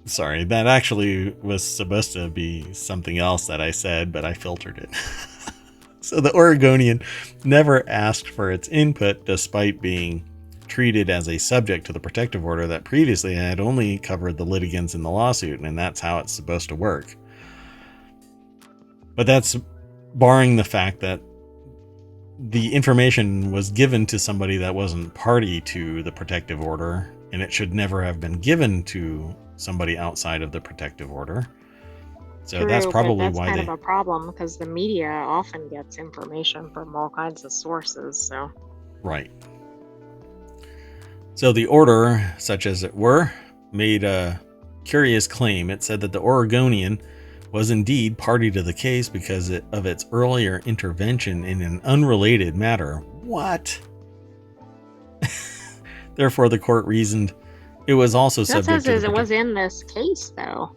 S1: Sorry, that actually was supposed to be something else that I said, but I filtered it. So the Oregonian never asked for its input, despite being treated as a subject to the protective order that previously had only covered the litigants in the lawsuit, and that's how it's supposed to work. But that's barring the fact that the information was given to somebody that wasn't party to the protective order, and it should never have been given to somebody outside of the protective order. So
S2: True,
S1: that's probably
S2: that's
S1: why
S2: kind of a problem, because the media often gets information from all kinds of sources. So
S1: right. So the order, such as it were, made a curious claim. It said that the Oregonian was indeed party to the case because of its earlier intervention in an unrelated matter. What? Therefore, the court reasoned it was also subject to
S2: it was in this case, though.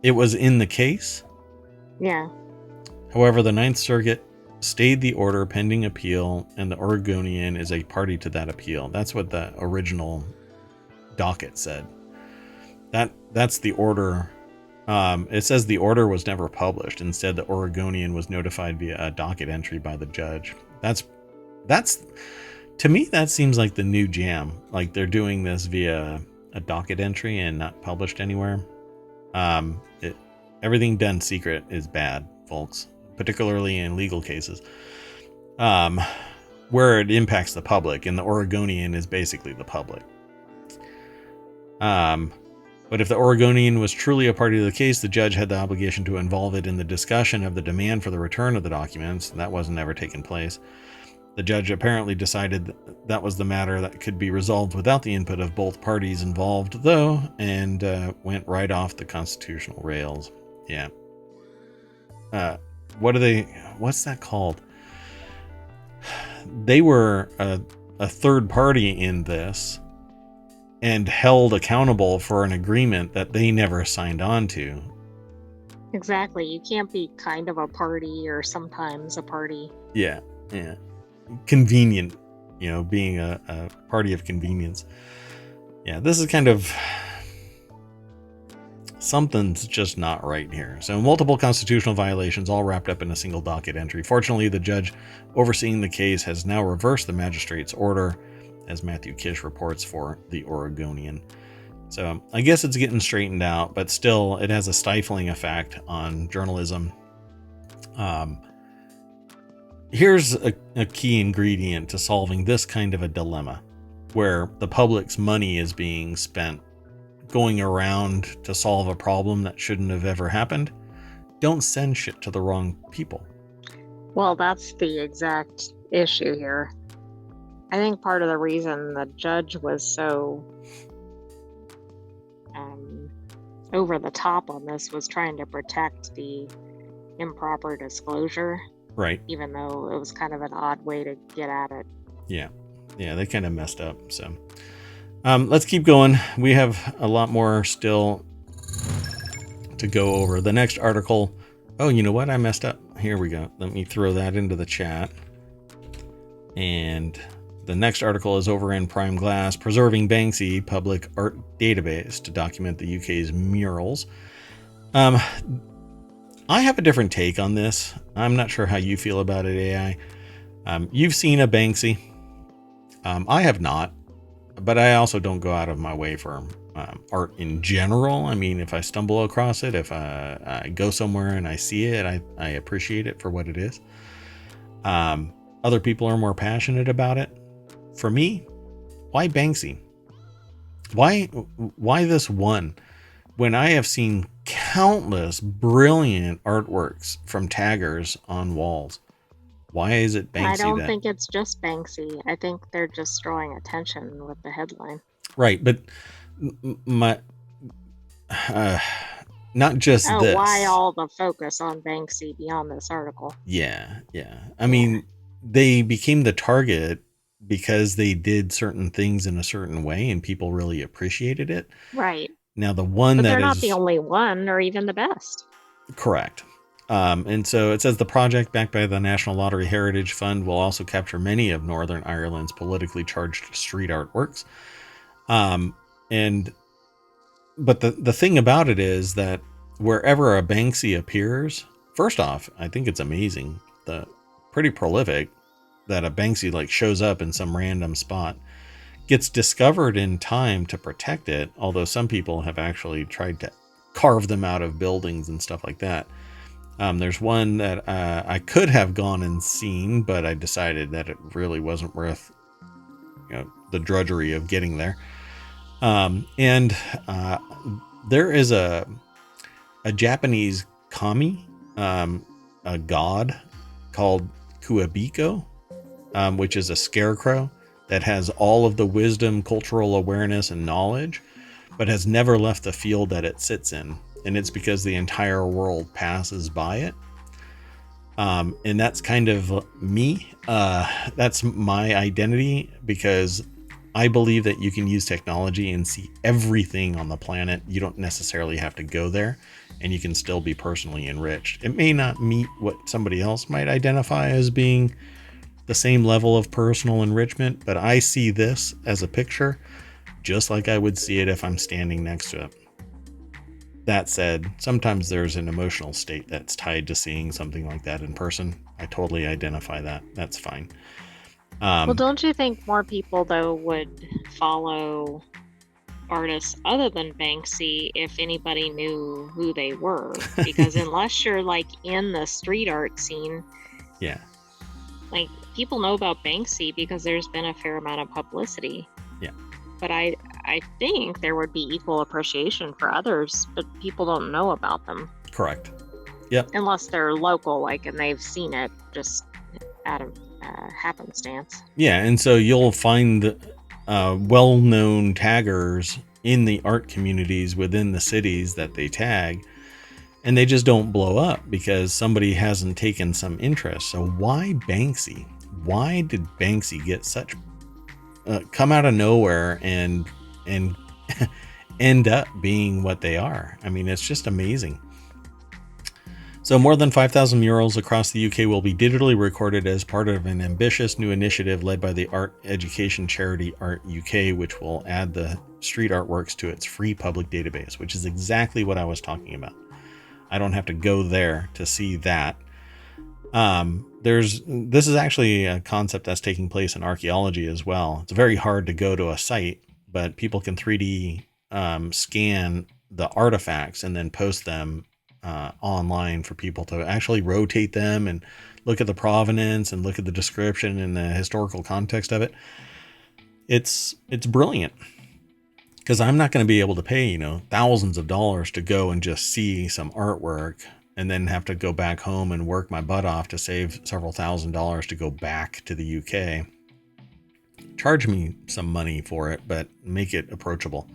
S1: It was in the case?
S2: Yeah.
S1: However, the Ninth Circuit stayed the order pending appeal, and the Oregonian is a party to that appeal. That's what the original docket said. That's the order. It says the order was never published. Instead, the Oregonian was notified via a docket entry by the judge. That's to me, that seems like the new jam. Like they're doing this via a docket entry and not published anywhere. Everything done secret is bad, folks, particularly in legal cases, where it impacts the public, and the Oregonian is basically the public. But if the Oregonian was truly a party to the case, the judge had the obligation to involve it in the discussion of the demand for the return of the documents. That wasn't ever taking place. The judge apparently decided that was the matter that could be resolved without the input of both parties involved, though, and went right off the constitutional rails. Yeah. What's that called? They were a third party in this and held accountable for an agreement that they never signed on to.
S2: Exactly. You can't be kind of a party or sometimes a party.
S1: Yeah. Convenient, being a party of convenience. Yeah, this is kind of something's just not right here. So multiple constitutional violations all wrapped up in a single docket entry. Fortunately, the judge overseeing the case has now reversed the magistrate's order, as Matthew Kish reports for the Oregonian. So I guess it's getting straightened out, but still it has a stifling effect on journalism. Here's a key ingredient to solving this kind of a dilemma, where the public's money is being spent going around to solve a problem that shouldn't have ever happened, don't send shit to the wrong people.
S2: Well, that's the exact issue here. I think part of the reason the judge was so over the top on this was trying to protect the improper disclosure.
S1: Right.
S2: Even though it was kind of an odd way to get at it.
S1: Yeah. Yeah, they kind of messed up. So let's keep going. We have a lot more still to go over. The next article. Oh, you know what? I messed up. Here we go. Let me throw that into the chat. And the next article is over in Prime Glass, Preserving Banksy Public Art Database to document the UK's murals. I have a different take on this. I'm not sure how you feel about it, AI. You've seen a Banksy. I have not, but I also don't go out of my way for art in general. I mean, if I stumble across it, if I go somewhere and I see it, I appreciate it for what it is. Other people are more passionate about it. For me, why Banksy? Why this one? When I have seen countless brilliant artworks from taggers on walls. Why is it Banksy?
S2: I don't think it's just Banksy. I think they're just drawing attention with the headline.
S1: Right, but my not just this.
S2: Why all the focus on Banksy beyond this article?
S1: Yeah. I mean, they became the target because they did certain things in a certain way and people really appreciated it.
S2: Right.
S1: Now the one
S2: but
S1: that
S2: they're not
S1: is
S2: the only one or even the best.
S1: Correct. And so it says the project, backed by the National Lottery Heritage Fund, will also capture many of Northern Ireland's politically charged street artworks. But the thing about it is that wherever a Banksy appears, first off, I think it's amazing, pretty prolific, that a Banksy like shows up in some random spot, gets discovered in time to protect it, although some people have actually tried to carve them out of buildings and stuff like that. There's one that I could have gone and seen, but I decided that it really wasn't worth the drudgery of getting there. And there is a Japanese kami, a god called Kuabiko, which is a scarecrow that has all of the wisdom, cultural awareness, and knowledge, but has never left the field that it sits in. And it's because the entire world passes by it. And that's kind of me. That's my identity, because I believe that you can use technology and see everything on the planet. You don't necessarily have to go there, and you can still be personally enriched. It may not meet what somebody else might identify as being the same level of personal enrichment, but I see this as a picture just like I would see it if I'm standing next to it. That said, sometimes there's an emotional state that's tied to seeing something like that in person. I totally identify that. That's fine.
S2: Well, don't you think more people, though, would follow artists other than Banksy if anybody knew who they were? Because unless you're like in the street art scene,
S1: yeah,
S2: like people know about Banksy because there's been a fair amount of publicity.
S1: Yeah.
S2: But I think there would be equal appreciation for others, but people don't know about them.
S1: Correct. Yep.
S2: Unless they're local, and they've seen it just out of happenstance.
S1: Yeah, and so you'll find well-known taggers in the art communities within the cities that they tag, and they just don't blow up because somebody hasn't taken some interest. So why Banksy? Why did Banksy get such come out of nowhere and end up being what they are? I mean, it's just amazing. So more than 5,000 murals across the UK will be digitally recorded as part of an ambitious new initiative led by the art education charity Art UK, which will add the street artworks to its free public database, which is exactly what I was talking about. I don't have to go there to see that. This is actually a concept that's taking place in archaeology as well. It's very hard to go to a site, but people can 3D scan the artifacts and then post them online for people to actually rotate them and look at the provenance and look at the description and the historical context of it. It's brilliant. Because I'm not going to be able to pay, thousands of dollars to go and just see some artwork and then have to go back home and work my butt off to save several $1,000s to go back to the UK. Charge me some money for it, but make it approachable.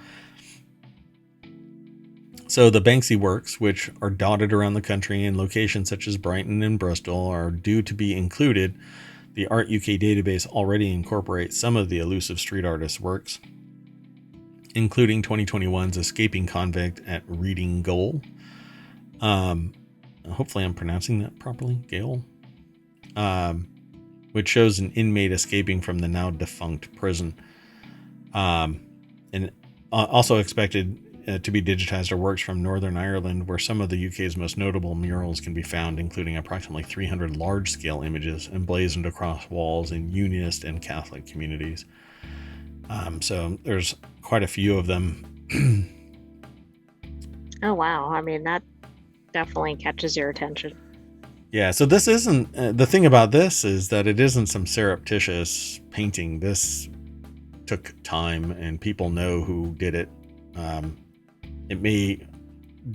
S1: So the Banksy works, which are dotted around the country in locations such as Brighton and Bristol, are due to be included. The Art UK database already incorporates some of the elusive street artists' works, including 2021's Escaping Convict at Reading Goal. Hopefully I'm pronouncing that properly, Gale. Which shows an inmate escaping from the now defunct prison. And also expected to be digitized are works from Northern Ireland, where some of the UK's most notable murals can be found, including approximately 300 large-scale images emblazoned across walls in Unionist and Catholic communities. So there's quite a few of them.
S2: Oh, wow. I mean, that definitely catches your attention.
S1: Yeah, so this isn't... the thing about this is that it isn't some surreptitious painting. This took time, and people know who did it. It may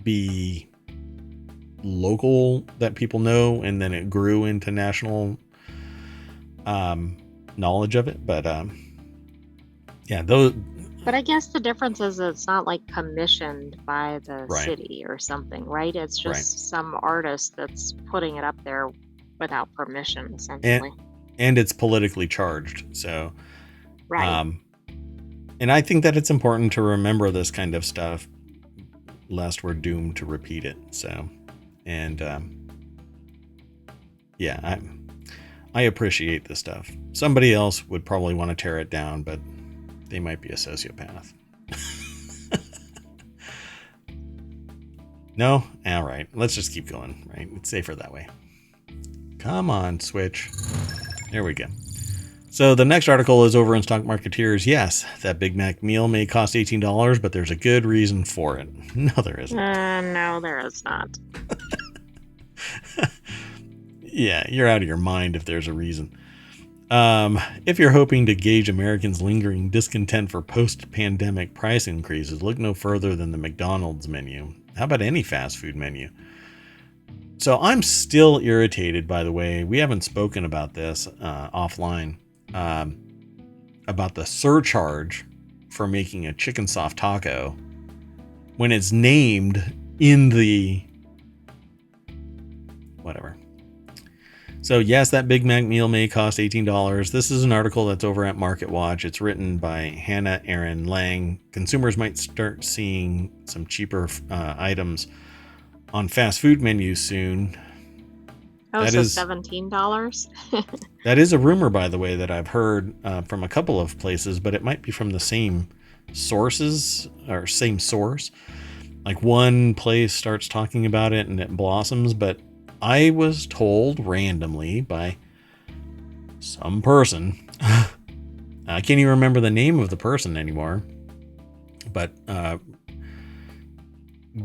S1: be local that people know, and then it grew into national knowledge of it. But yeah, those.
S2: But I guess the difference is it's not like commissioned by the
S1: Right.
S2: city or something, right? It's just some artist that's putting it up there without permission, essentially.
S1: And it's politically charged, so
S2: Right.
S1: And I think that it's important to remember this kind of stuff, lest we're doomed to repeat it. So, and yeah, I appreciate this stuff. Somebody else would probably want to tear it down, but they might be a sociopath. No? All right. Let's just keep going, right? It's safer that way. Come on, Switch. There we go. So the next article is over in Stock Marketeers. Yes, that Big Mac meal may cost $18, but there's a good reason for it. No, there isn't.
S2: No, there is not.
S1: Yeah, you're out of your mind if there's a reason. If you're hoping to gauge Americans' lingering discontent for post-pandemic price increases, look no further than the McDonald's menu. How about any fast food menu? So I'm still irritated, by the way. We haven't spoken about this offline, about the surcharge for making a chicken soft taco when it's named in the whatever. So yes, that Big Mac meal may cost $18. This is an article that's over at Market Watch. It's written by Hannah Aaron Lang. Consumers might start seeing some cheaper items on fast food menus soon.
S2: Oh, that so is $17?
S1: That is a rumor, by the way, that I've heard from a couple of places, but it might be from the same sources or same source. Like one place starts talking about it and it blossoms, but I was told randomly by some person. I can't even remember the name of the person anymore. But at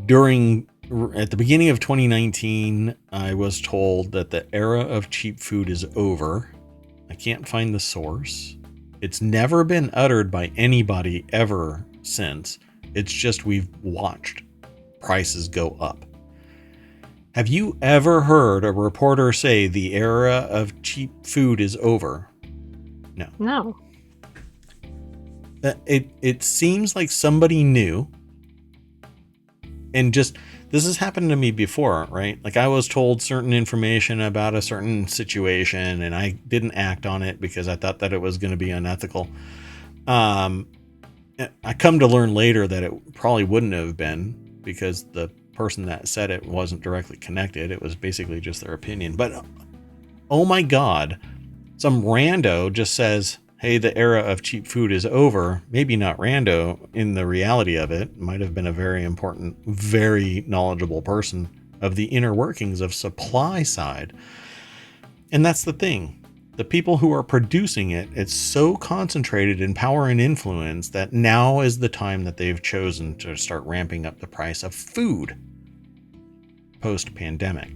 S1: the beginning of 2019, I was told that the era of cheap food is over. I can't find the source. It's never been uttered by anybody ever since. It's just we've watched prices go up. Have you ever heard a reporter say the era of cheap food is over? No.
S2: No.
S1: It seems like somebody knew. And just, this has happened to me before, right? Like I was told certain information about a certain situation and I didn't act on it because I thought that it was going to be unethical. I come to learn later that it probably wouldn't have been because the person that said it wasn't directly connected. It was basically just their opinion. But oh my God, some rando just says, hey, the era of cheap food is over. Maybe not rando in the reality of it. Might have been a very important, very knowledgeable person of the inner workings of supply side. And that's the thing. The people who are producing it, it's so concentrated in power and influence that now is the time that they've chosen to start ramping up the price of food post-pandemic.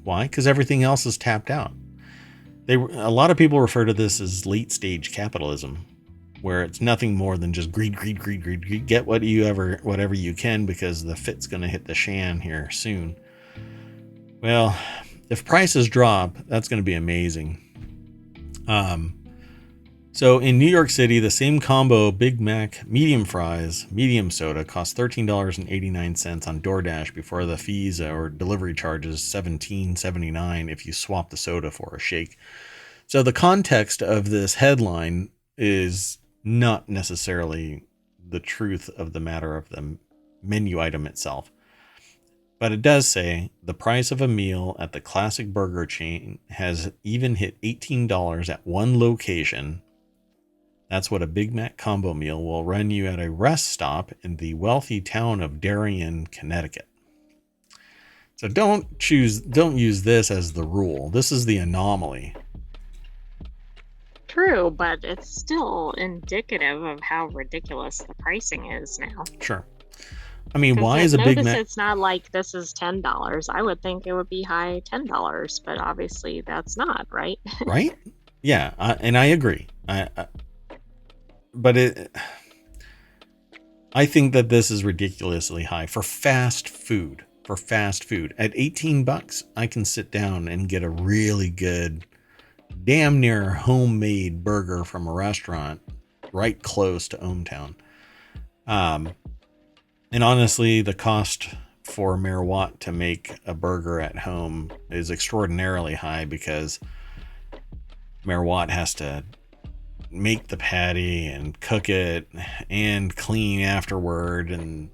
S1: Why? Because everything else is tapped out. A lot of people refer to this as late-stage capitalism, where it's nothing more than just greed, greed, greed, greed, greed. Get whatever you can because the fit's going to hit the shan here soon. Well, if prices drop, that's going to be amazing. So in New York City, the same combo Big Mac, medium fries, medium soda costs $13.89 on DoorDash before the fees or delivery charges $17.79 if you swap the soda for a shake. So the context of this headline is not necessarily the truth of the matter of the menu item itself. But it does say the price of a meal at the classic burger chain has even hit $18 at one location. That's what a Big Mac combo meal will run you at a rest stop in the wealthy town of Darien, Connecticut. So don't use this as the rule. This is the anomaly.
S2: True, but it's still indicative of how ridiculous the pricing is now.
S1: Sure. I mean, why is a Big Mac?
S2: Notice it's not like this is $10. I would think it would be high $10, but obviously that's not, right?
S1: Right? Yeah, and I agree. But I think that this is ridiculously high for fast food. For fast food at $18, I can sit down and get a really good, damn near homemade burger from a restaurant right close to ohmTown. And honestly, the cost for Mayor Watt to make a burger at home is extraordinarily high because Mayor Watt has to make the patty and cook it and clean afterward. And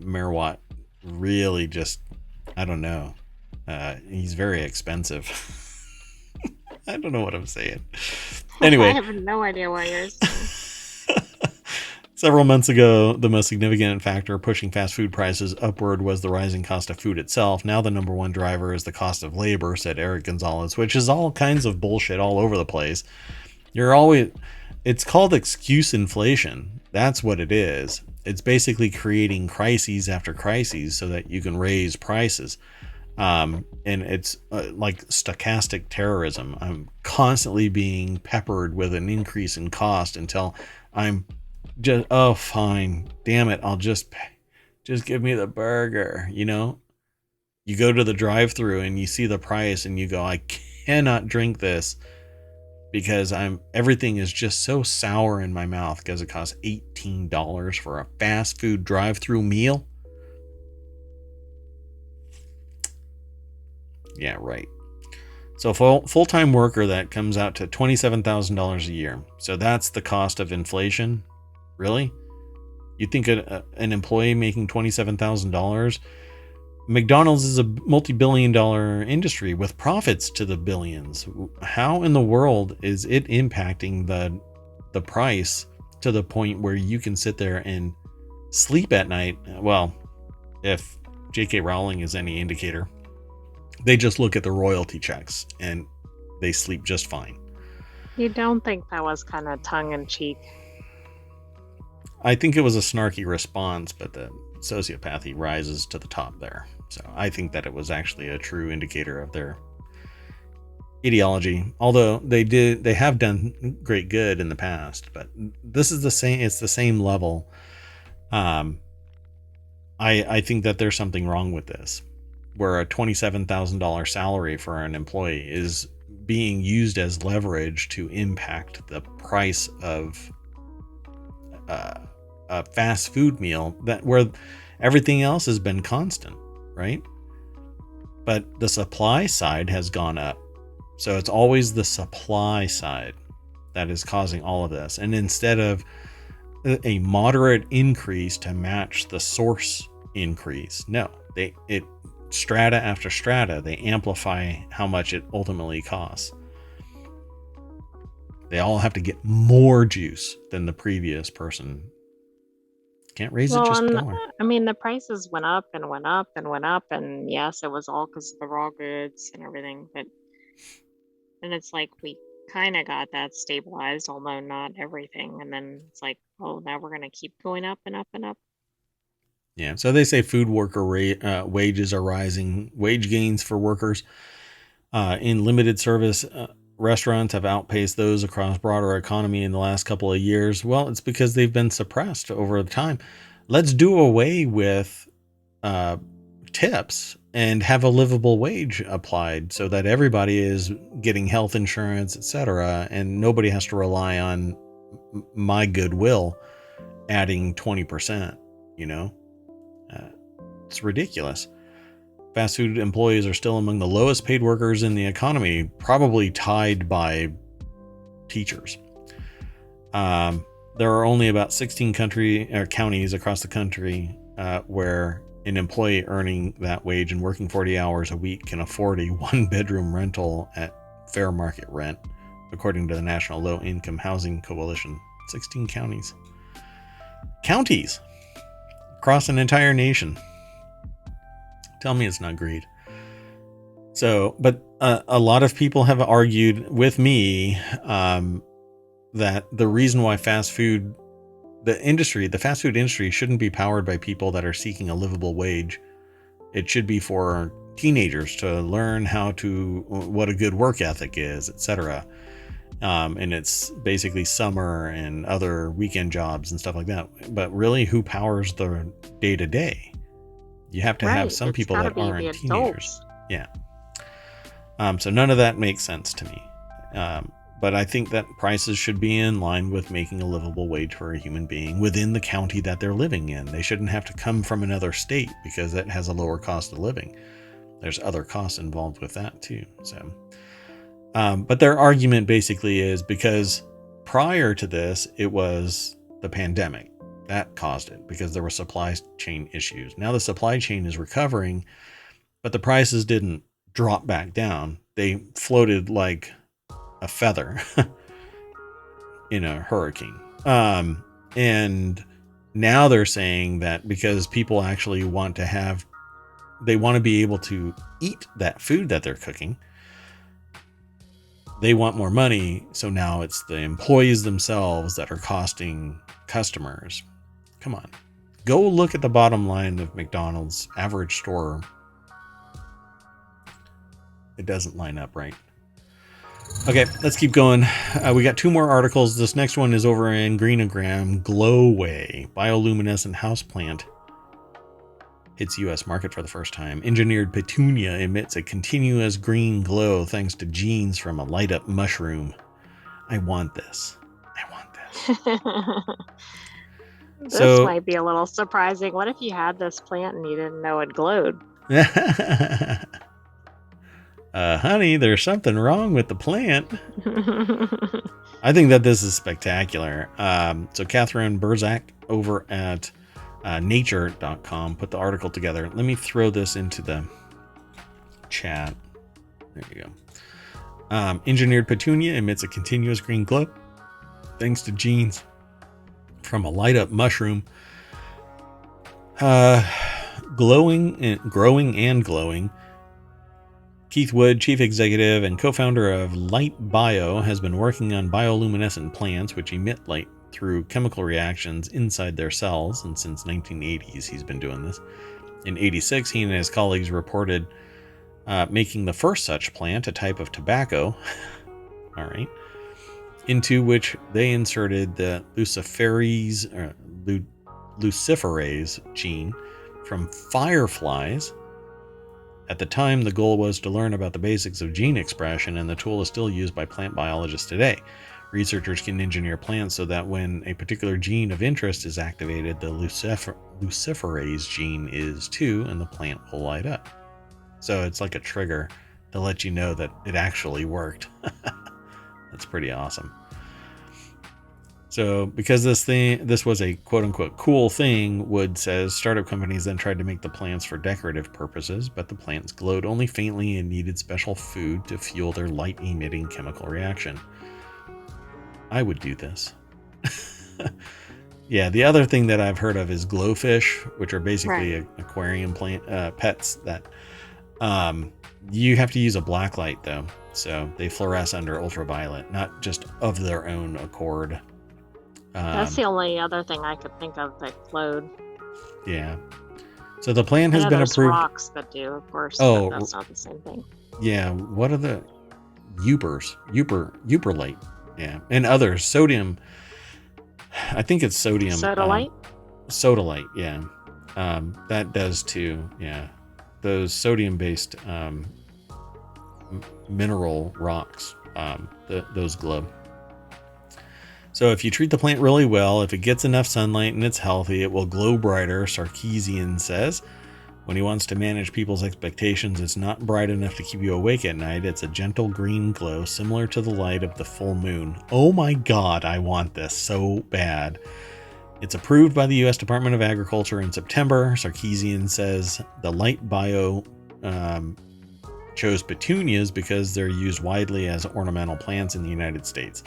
S1: Mayor Watt really just, I don't know. He's very expensive. I don't know what I'm saying. Anyway.
S2: I have no idea why you're saying.
S1: Several months ago, the most significant factor pushing fast food prices upward was the rising cost of food itself. Now the number one driver is the cost of labor, said Eric Gonzalez, which is all kinds of bullshit all over the place. It's called excuse inflation. That's what it is. It's basically creating crises after crises so that you can raise prices. And it's like stochastic terrorism. I'm constantly being peppered with an increase in cost until I'm just, oh, fine. Damn it. I'll just give me the burger. You know, you go to the drive-thru and you see the price and you go, I cannot drink this because everything is just so sour in my mouth because it costs $18 for a fast food drive-thru meal. Yeah, right. So full-time worker, that comes out to $27,000 a year. So that's the cost of inflation. Really? You think an employee making $27,000? McDonald's is a multi-billion-dollar industry with profits to the billions. How in the world is it impacting the price to the point where you can sit there and sleep at night? Well, if J.K. Rowling is any indicator, they just look at the royalty checks and they sleep just fine.
S2: You don't think that was kind of tongue-in-cheek?
S1: I think it was a snarky response, but the sociopathy rises to the top there. So I think that it was actually a true indicator of their ideology. Although they have done great good in the past, but this is the same. It's the same level. I think that there's something wrong with this, where a $27,000 salary for an employee is being used as leverage to impact the price of a fast food meal where everything else has been constant, right? But the supply side has gone up. So it's always the supply side that is causing all of this. And instead of a moderate increase to match the source increase, no, strata after strata, they amplify how much it ultimately costs. They all have to get more juice than the previous person. Can't raise it just more.
S2: I mean, the prices went up and went up and went up, and yes, it was all because of the raw goods and everything. But then it's like we kind of got that stabilized, although not everything. And then it's like, oh, now we're gonna keep going up and up and up.
S1: Yeah. So they say food worker wages are rising. Wage gains for workers in limited service restaurants have outpaced those across broader economy in the last couple of years? Well, it's because they've been suppressed over time. Let's do away with tips and have a livable wage applied so that everybody is getting health insurance, etc., and nobody has to rely on my goodwill adding 20%. It's ridiculous. Fast food employees are still among the lowest paid workers in the economy, probably tied by teachers. There are only about 16 counties across the country where an employee earning that wage and working 40 hours a week can afford a one-bedroom rental at fair market rent, according to the National Low Income Housing Coalition. 16 counties. Counties! Across an entire nation. Tell me it's not greed. So, but a lot of people have argued with me that the reason why the fast food industry shouldn't be powered by people that are seeking a livable wage. It should be for teenagers to learn what a good work ethic is, etc. And it's basically summer and other weekend jobs and stuff like that. But really, who powers the day to day? You have to have some people that aren't teenagers. Yeah. So none of that makes sense to me. But I think that prices should be in line with making a livable wage for a human being within the county that they're living in. They shouldn't have to come from another state because that has a lower cost of living. There's other costs involved with that too. So, but their argument basically is because prior to this, it was the pandemic that caused it because there were supply chain issues. Now the supply chain is recovering, but the prices didn't drop back down. They floated like a feather in a hurricane. And now they're saying that because people actually they want to be able to eat that food that they're cooking, they want more money. So now it's the employees themselves that are costing customers. Come on, go look at the bottom line of McDonald's average store. It doesn't line up right. Okay, let's keep going. We got two more articles. This next one is over in Greenogram. Glowway, bioluminescent houseplant, hits U.S. market for the first time. Engineered petunia emits a continuous green glow thanks to genes from a light-up mushroom. I want this.
S2: This might be a little surprising. What if you had this plant and you didn't know it glowed?
S1: Honey, there's something wrong with the plant. I think that this is spectacular. So Catherine Burzak over at nature.com put the article together. Let me throw this into the chat. There you go. Engineered petunia emits a continuous green glow thanks to genes from a light up mushroom. Growing and glowing. Keith Wood, chief executive and co-founder of Light Bio, has been working on bioluminescent plants which emit light through chemical reactions inside their cells, and since 1980s he's been doing this. In 86, he and his colleagues reported making the first such plant, a type of tobacco, all right, into which they inserted the luciferase gene from fireflies. At the time, the goal was to learn about the basics of gene expression, and the tool is still used by plant biologists today. Researchers can engineer plants so that when a particular gene of interest is activated, the luciferase gene is too, and the plant will light up. So it's like a trigger to let you know that it actually worked. That's pretty awesome. So because this was a quote-unquote cool thing, Wood says startup companies then tried to make the plants for decorative purposes, but the plants glowed only faintly and needed special food to fuel their light-emitting chemical reaction. I would do this. Yeah, the other thing that I've heard of is glowfish, which are basically aquarium plant pets that you have to use a black light though, so they fluoresce under ultraviolet, not just of their own accord.
S2: That's the only other thing I could think of that glowed.
S1: Yeah. So the plant has been approved.
S2: Rocks that do, of course. Oh, but that's not the same thing.
S1: Yeah. What are the Uperlite, yeah, and others. Sodium, I think it's sodium.
S2: Sodalite?
S1: Sodalite, yeah. That does too, yeah. Those sodium-based mineral rocks, those glow. So if you treat the plant really well, if it gets enough sunlight and it's healthy, it will glow brighter, Sarkeesian says. When he wants to manage people's expectations, it's not bright enough to keep you awake at night. It's a gentle green glow, similar to the light of the full moon. Oh my God, I want this so bad. It's approved by the U.S. Department of Agriculture in September. Sarkeesian says the light bio chose petunias because they're used widely as ornamental plants in the United States.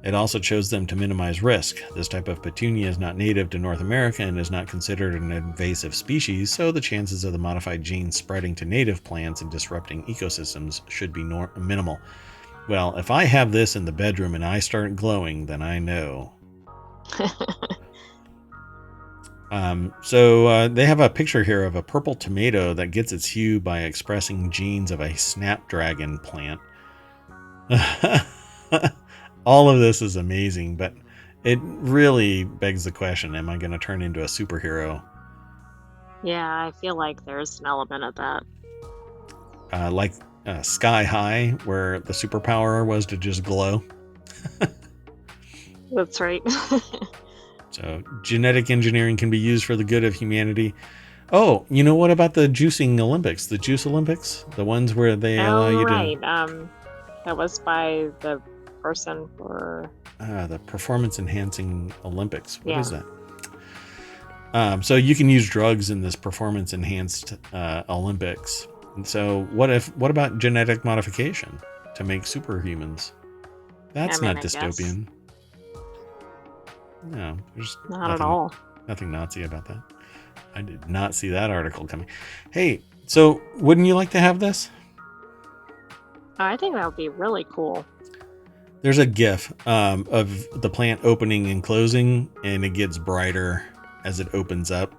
S1: It also chose them to minimize risk. This type of petunia is not native to North America and is not considered an invasive species, so the chances of the modified genes spreading to native plants and disrupting ecosystems should be minimal. Well, if I have this in the bedroom and I start glowing, then I know. So they have a picture here of a purple tomato that gets its hue by expressing genes of a snapdragon plant. All of this is amazing, but it really begs the question, am I going to turn into a superhero?
S2: Yeah, I feel like there's an element of that.
S1: Like Sky High, where the superpower was to just glow.
S2: That's right.
S1: So genetic engineering can be used for the good of humanity. Oh, you know what about the juicing Olympics? The Juice Olympics? The ones where they allow you
S2: to... that was by the person for...
S1: the Performance Enhancing Olympics. What is that? So you can use drugs in this Performance Enhanced Olympics. And so what about genetic modification to make superhumans? That's not dystopian. Guess. No, there's
S2: not at all.
S1: Nothing Nazi about that. I did not see that article coming. Hey, so wouldn't you like to have this?
S2: I think that would be really cool.
S1: There's a GIF of the plant opening and closing, and it gets brighter as it opens up.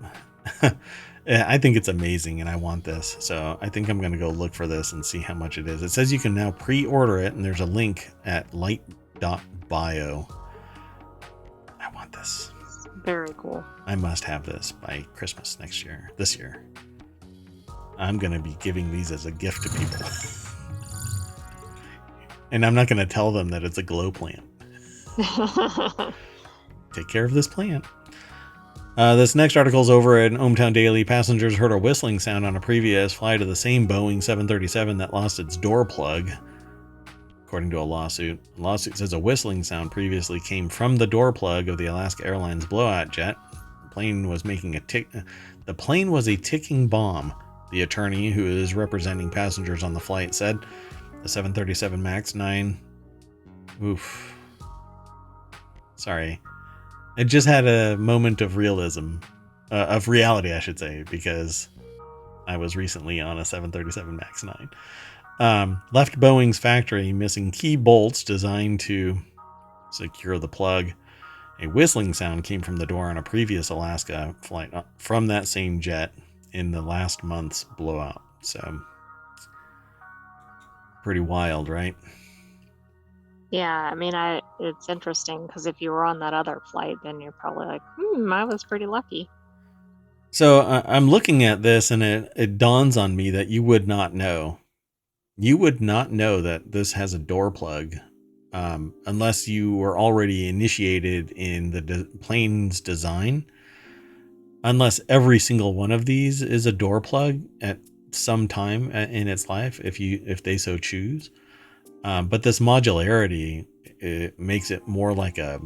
S1: I think it's amazing, and I want this. So I think I'm going to go look for this and see how much it is. It says you can now pre-order it, and there's a link at light.bio. I want this.
S2: Very cool.
S1: I must have this by Christmas this year. I'm going to be giving these as a gift to people. And I'm not going to tell them that it's a glow plant. Take care of this plant. This next article is over at ohmTown Daily. Passengers heard a whistling sound on a previous flight of the same Boeing 737 that lost its door plug, according to a lawsuit. The lawsuit says a whistling sound previously came from the door plug of the Alaska Airlines blowout jet. The plane was a ticking bomb, the attorney who is representing passengers on the flight said. The 737 MAX 9. Oof. Sorry. It just had a moment of reality, I should say, because I was recently on a 737 MAX 9. Left Boeing's factory missing key bolts designed to secure the plug. A whistling sound came from the door on a previous Alaska flight from that same jet in the last month's blowout. So, pretty wild, right?
S2: Yeah, I mean, it's interesting because if you were on that other flight, then you're probably like, I was pretty lucky.
S1: So I'm looking at this, and it dawns on me that you would not know. You would not know that this has a door plug unless you were already initiated in the plane's design. Unless every single one of these is a door plug at some time in its life, if they so choose. But this modularity, it makes it more like a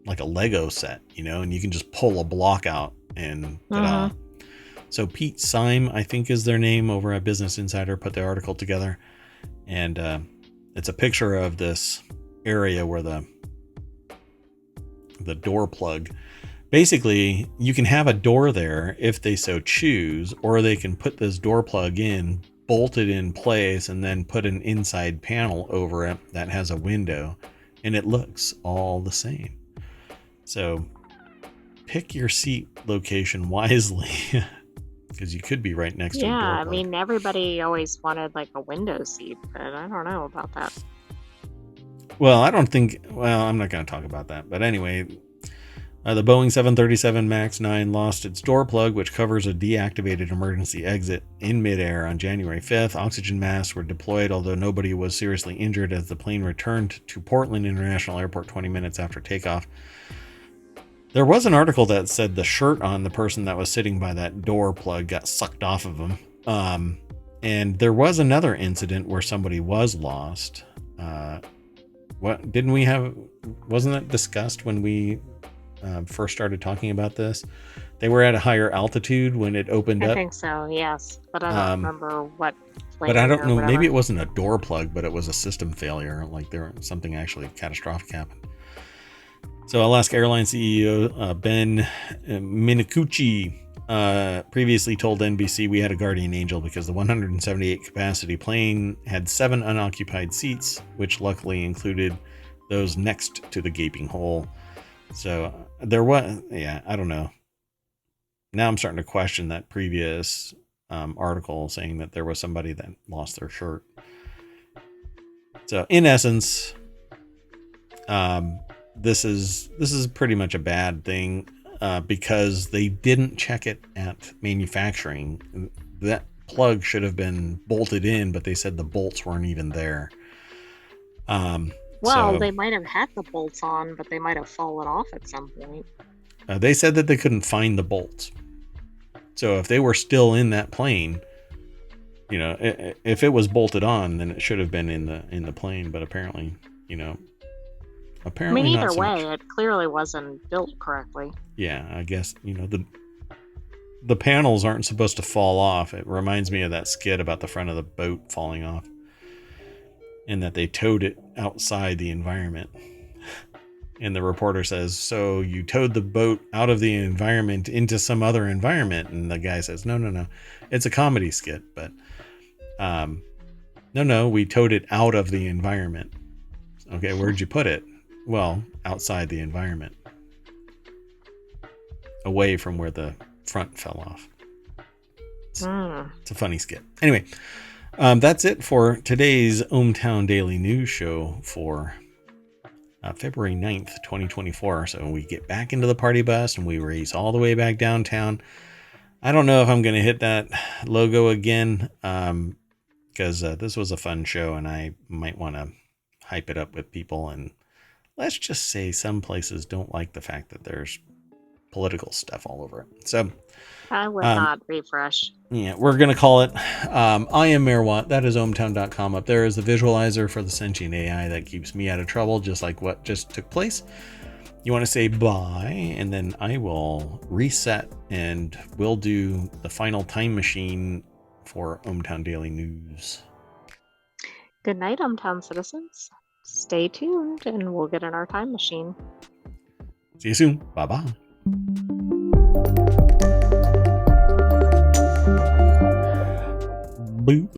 S1: Lego set, and you can just pull a block out and ta-da. So Pete Syme, I think is their name, over at Business Insider, put the article together, and it's a picture of this area where the door plug. Basically, you can have a door there if they so choose, or they can put this door plug in, bolt it in place, and then put an inside panel over it that has a window, and it looks all the same. So pick your seat location wisely. because you could be right next to a
S2: Yeah,
S1: door
S2: I
S1: plug.
S2: mean, everybody always wanted like a window seat, but I don't know about that.
S1: Well, I don't think. Well, I'm not going to talk about that. But anyway, the Boeing 737 MAX 9 lost its door plug, which covers a deactivated emergency exit in midair on January 5th. Oxygen masks were deployed, although nobody was seriously injured as the plane returned to Portland International Airport 20 minutes after takeoff. There was an article that said the shirt on the person that was sitting by that door plug got sucked off of him. And there was another incident where somebody was lost. What didn't we have? Wasn't that discussed when we first started talking about this? They were at a higher altitude when it opened up.
S2: I think so, yes, but I don't remember what plane.
S1: But I don't know.
S2: Whatever.
S1: Maybe it wasn't a door plug, but it was a system failure. Like something actually catastrophic happened. So Alaska Airlines CEO Ben Minicucci previously told NBC we had a guardian angel because the 178 capacity plane had 7 unoccupied seats, which luckily included those next to the gaping hole. So there was, yeah, I don't know. Now I'm starting to question that previous article saying that there was somebody that lost their shirt. So in essence, this is pretty much a bad thing. Because they didn't check it at manufacturing. That plug should have been bolted in, but they said the bolts weren't even there.
S2: Well, they might have had the bolts on, but they might have fallen off at some point.
S1: They said that they couldn't find the bolts. So if they were still in that plane, you know, if it was bolted on, then it should have been in the plane. But apparently, you know,
S2: I mean, either way, it clearly wasn't built correctly.
S1: Yeah, I guess, you know, the panels aren't supposed to fall off. It reminds me of that skit about the front of the boat falling off, and that they towed it outside the environment. And the reporter says, so you towed the boat out of the environment into some other environment? And the guy says, no. It's a comedy skit, but no, we towed it out of the environment. Okay, where'd you put it? Well, outside the environment. Away from where the front fell off. It's a funny skit. Anyway, that's it for today's ohmTown Daily News Show for February 9th, 2024. So we get back into the party bus and we race all the way back downtown. I don't know if I'm going to hit that logo again because this was a fun show and I might want to hype it up with people. And let's just say some places don't like the fact that there's political stuff all over it. So
S2: I would not refresh.
S1: Yeah, we're going to call it I am Mayor Watt. That is ohmTown.com. Up there is the visualizer for the sentient AI that keeps me out of trouble, just like what just took place. You want to say bye, and then I will reset and we'll do the final time machine for ohmTown Daily News.
S2: Good night, ohmTown citizens. Stay tuned and we'll get in our time machine.
S1: See you soon. Bye-bye. Boop.